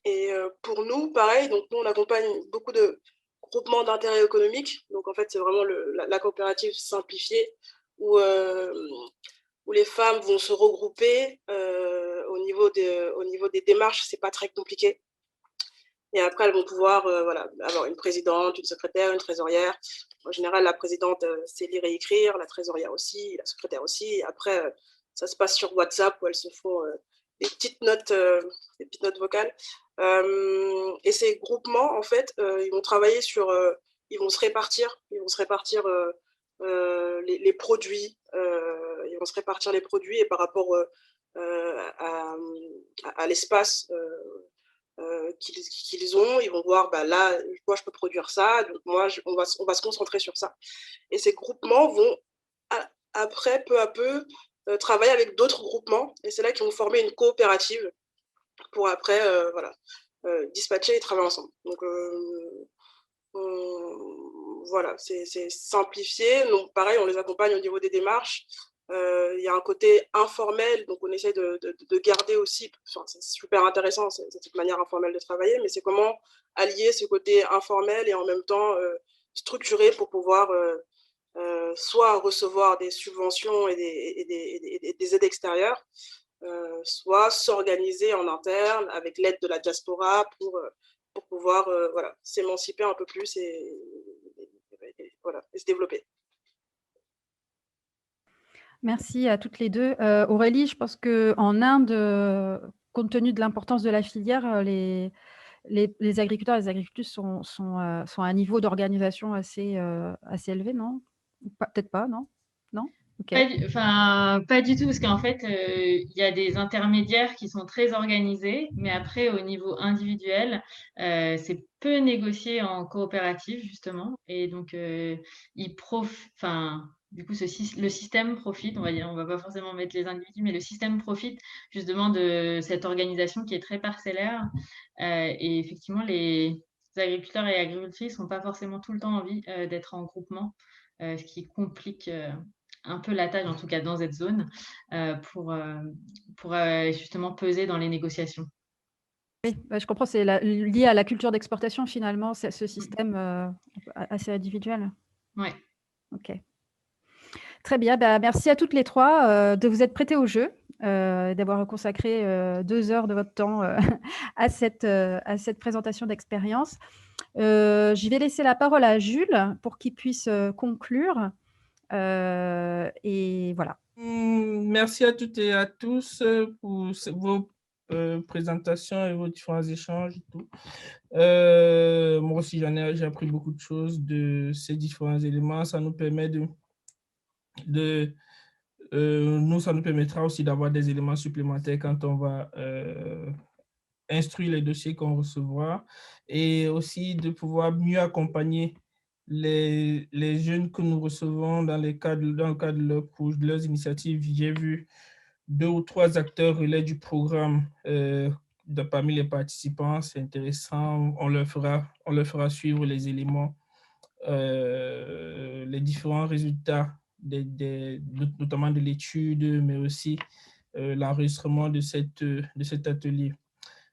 Et pour nous, pareil, donc nous, on accompagne beaucoup de groupements d'intérêt économique. Donc, en fait, c'est vraiment la coopérative simplifiée où les femmes vont se regrouper au niveau des démarches, c'est pas très compliqué. Et après, elles vont pouvoir avoir une présidente, une secrétaire, une trésorière. En général, la présidente sait lire et écrire, la trésorière aussi, la secrétaire aussi. Et après, ça se passe sur WhatsApp où elles se font des petites notes vocales. Et ces groupements, en fait, ils vont travailler ils vont se répartir les produits. Ils vont se répartir les produits et par rapport à l'espace qu'ils ont, ils vont voir, là, moi, je peux produire ça, donc moi, on va se concentrer sur ça. Et ces groupements vont, après, peu à peu, travailler avec d'autres groupements, et c'est là qu'ils vont former une coopérative pour après, dispatcher et travailler ensemble. Donc, voilà, c'est simplifié. Donc, pareil, on les accompagne au niveau des démarches. Il y a un côté informel, donc on essaie de garder aussi, c'est super intéressant, cette manière informelle de travailler, mais c'est comment allier ce côté informel et en même temps structuré pour pouvoir soit recevoir des subventions et des aides extérieures, soit s'organiser en interne avec l'aide de la diaspora pour pouvoir s'émanciper un peu plus et voilà, et se développer. Merci à toutes les deux. Aurélie, je pense qu'en Inde, compte tenu de l'importance de la filière, les agriculteurs et les agricultrices sont à un niveau d'organisation assez élevé, non? Peut-être pas, non? Non? Ok. Pas du tout, parce qu'en fait, il y a des intermédiaires qui sont très organisés, mais après, au niveau individuel, c'est peu négocié en coopérative, justement. Et donc, du coup, le système profite, on va dire, on va pas forcément mettre les individus, mais le système profite justement de cette organisation qui est très parcellaire. Et effectivement, les agriculteurs et agricultrices n'ont pas forcément tout le temps envie d'être en groupement, ce qui complique un peu la tâche, en tout cas dans cette zone, pour justement peser dans les négociations. Oui, bah, je comprends, c'est lié à la culture d'exportation finalement, c'est ce système assez individuel. Oui. Ok. Très bien, bah, merci à toutes les trois de vous être prêtées au jeu, d'avoir consacré 2 heures de votre temps à cette présentation d'expérience. Je vais laisser la parole à Jules pour qu'il puisse conclure. Et voilà. Merci à toutes et à tous pour vos présentations et vos différents échanges et tout. Moi aussi, j'ai appris beaucoup de choses de ces différents éléments. Ça nous permet ça nous permettra aussi d'avoir des éléments supplémentaires quand on va instruire les dossiers qu'on recevra et aussi de pouvoir mieux accompagner les jeunes que nous recevons dans le cadre de leurs initiatives. J'ai vu 2 ou 3 acteurs relais du programme parmi les participants. C'est intéressant. On leur fera suivre les éléments, les différents résultats, notamment de l'étude, mais aussi l'enregistrement de cet atelier.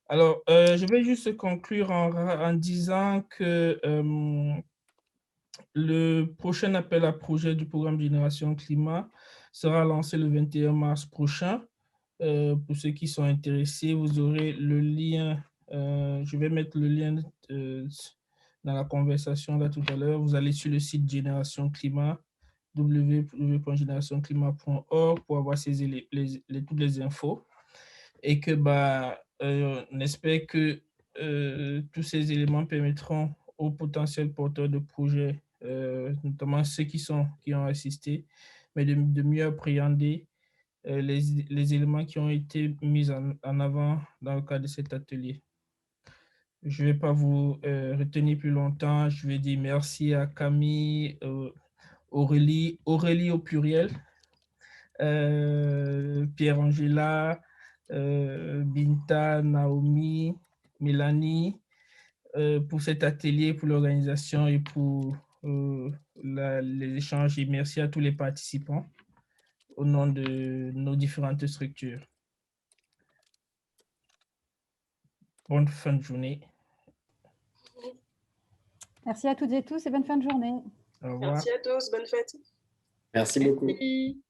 Alors, je vais juste conclure en disant que le prochain appel à projet du programme Génération Climat sera lancé le 21 mars prochain. Pour ceux qui sont intéressés, vous aurez le lien. Je vais mettre le lien dans la conversation là tout à l'heure. Vous allez sur le site Génération Climat, www.generationclimat.org pour avoir toutes les infos. Et que, on espère que tous ces éléments permettront aux potentiels porteurs de projets, notamment ceux qui ont assisté, mais de mieux appréhender les éléments qui ont été mis en avant dans le cadre de cet atelier. Je ne vais pas vous retenir plus longtemps. Je vais dire merci à Camille, Aurélie au pluriel, Pierre-Angela, Binta, Naomi, Mélanie, pour cet atelier, pour l'organisation et pour les échanges. Et merci à tous les participants au nom de nos différentes structures. Bonne fin de journée. Merci à toutes et tous et bonne fin de journée. Au revoir. Merci à tous, bonne fête. Merci beaucoup. Merci.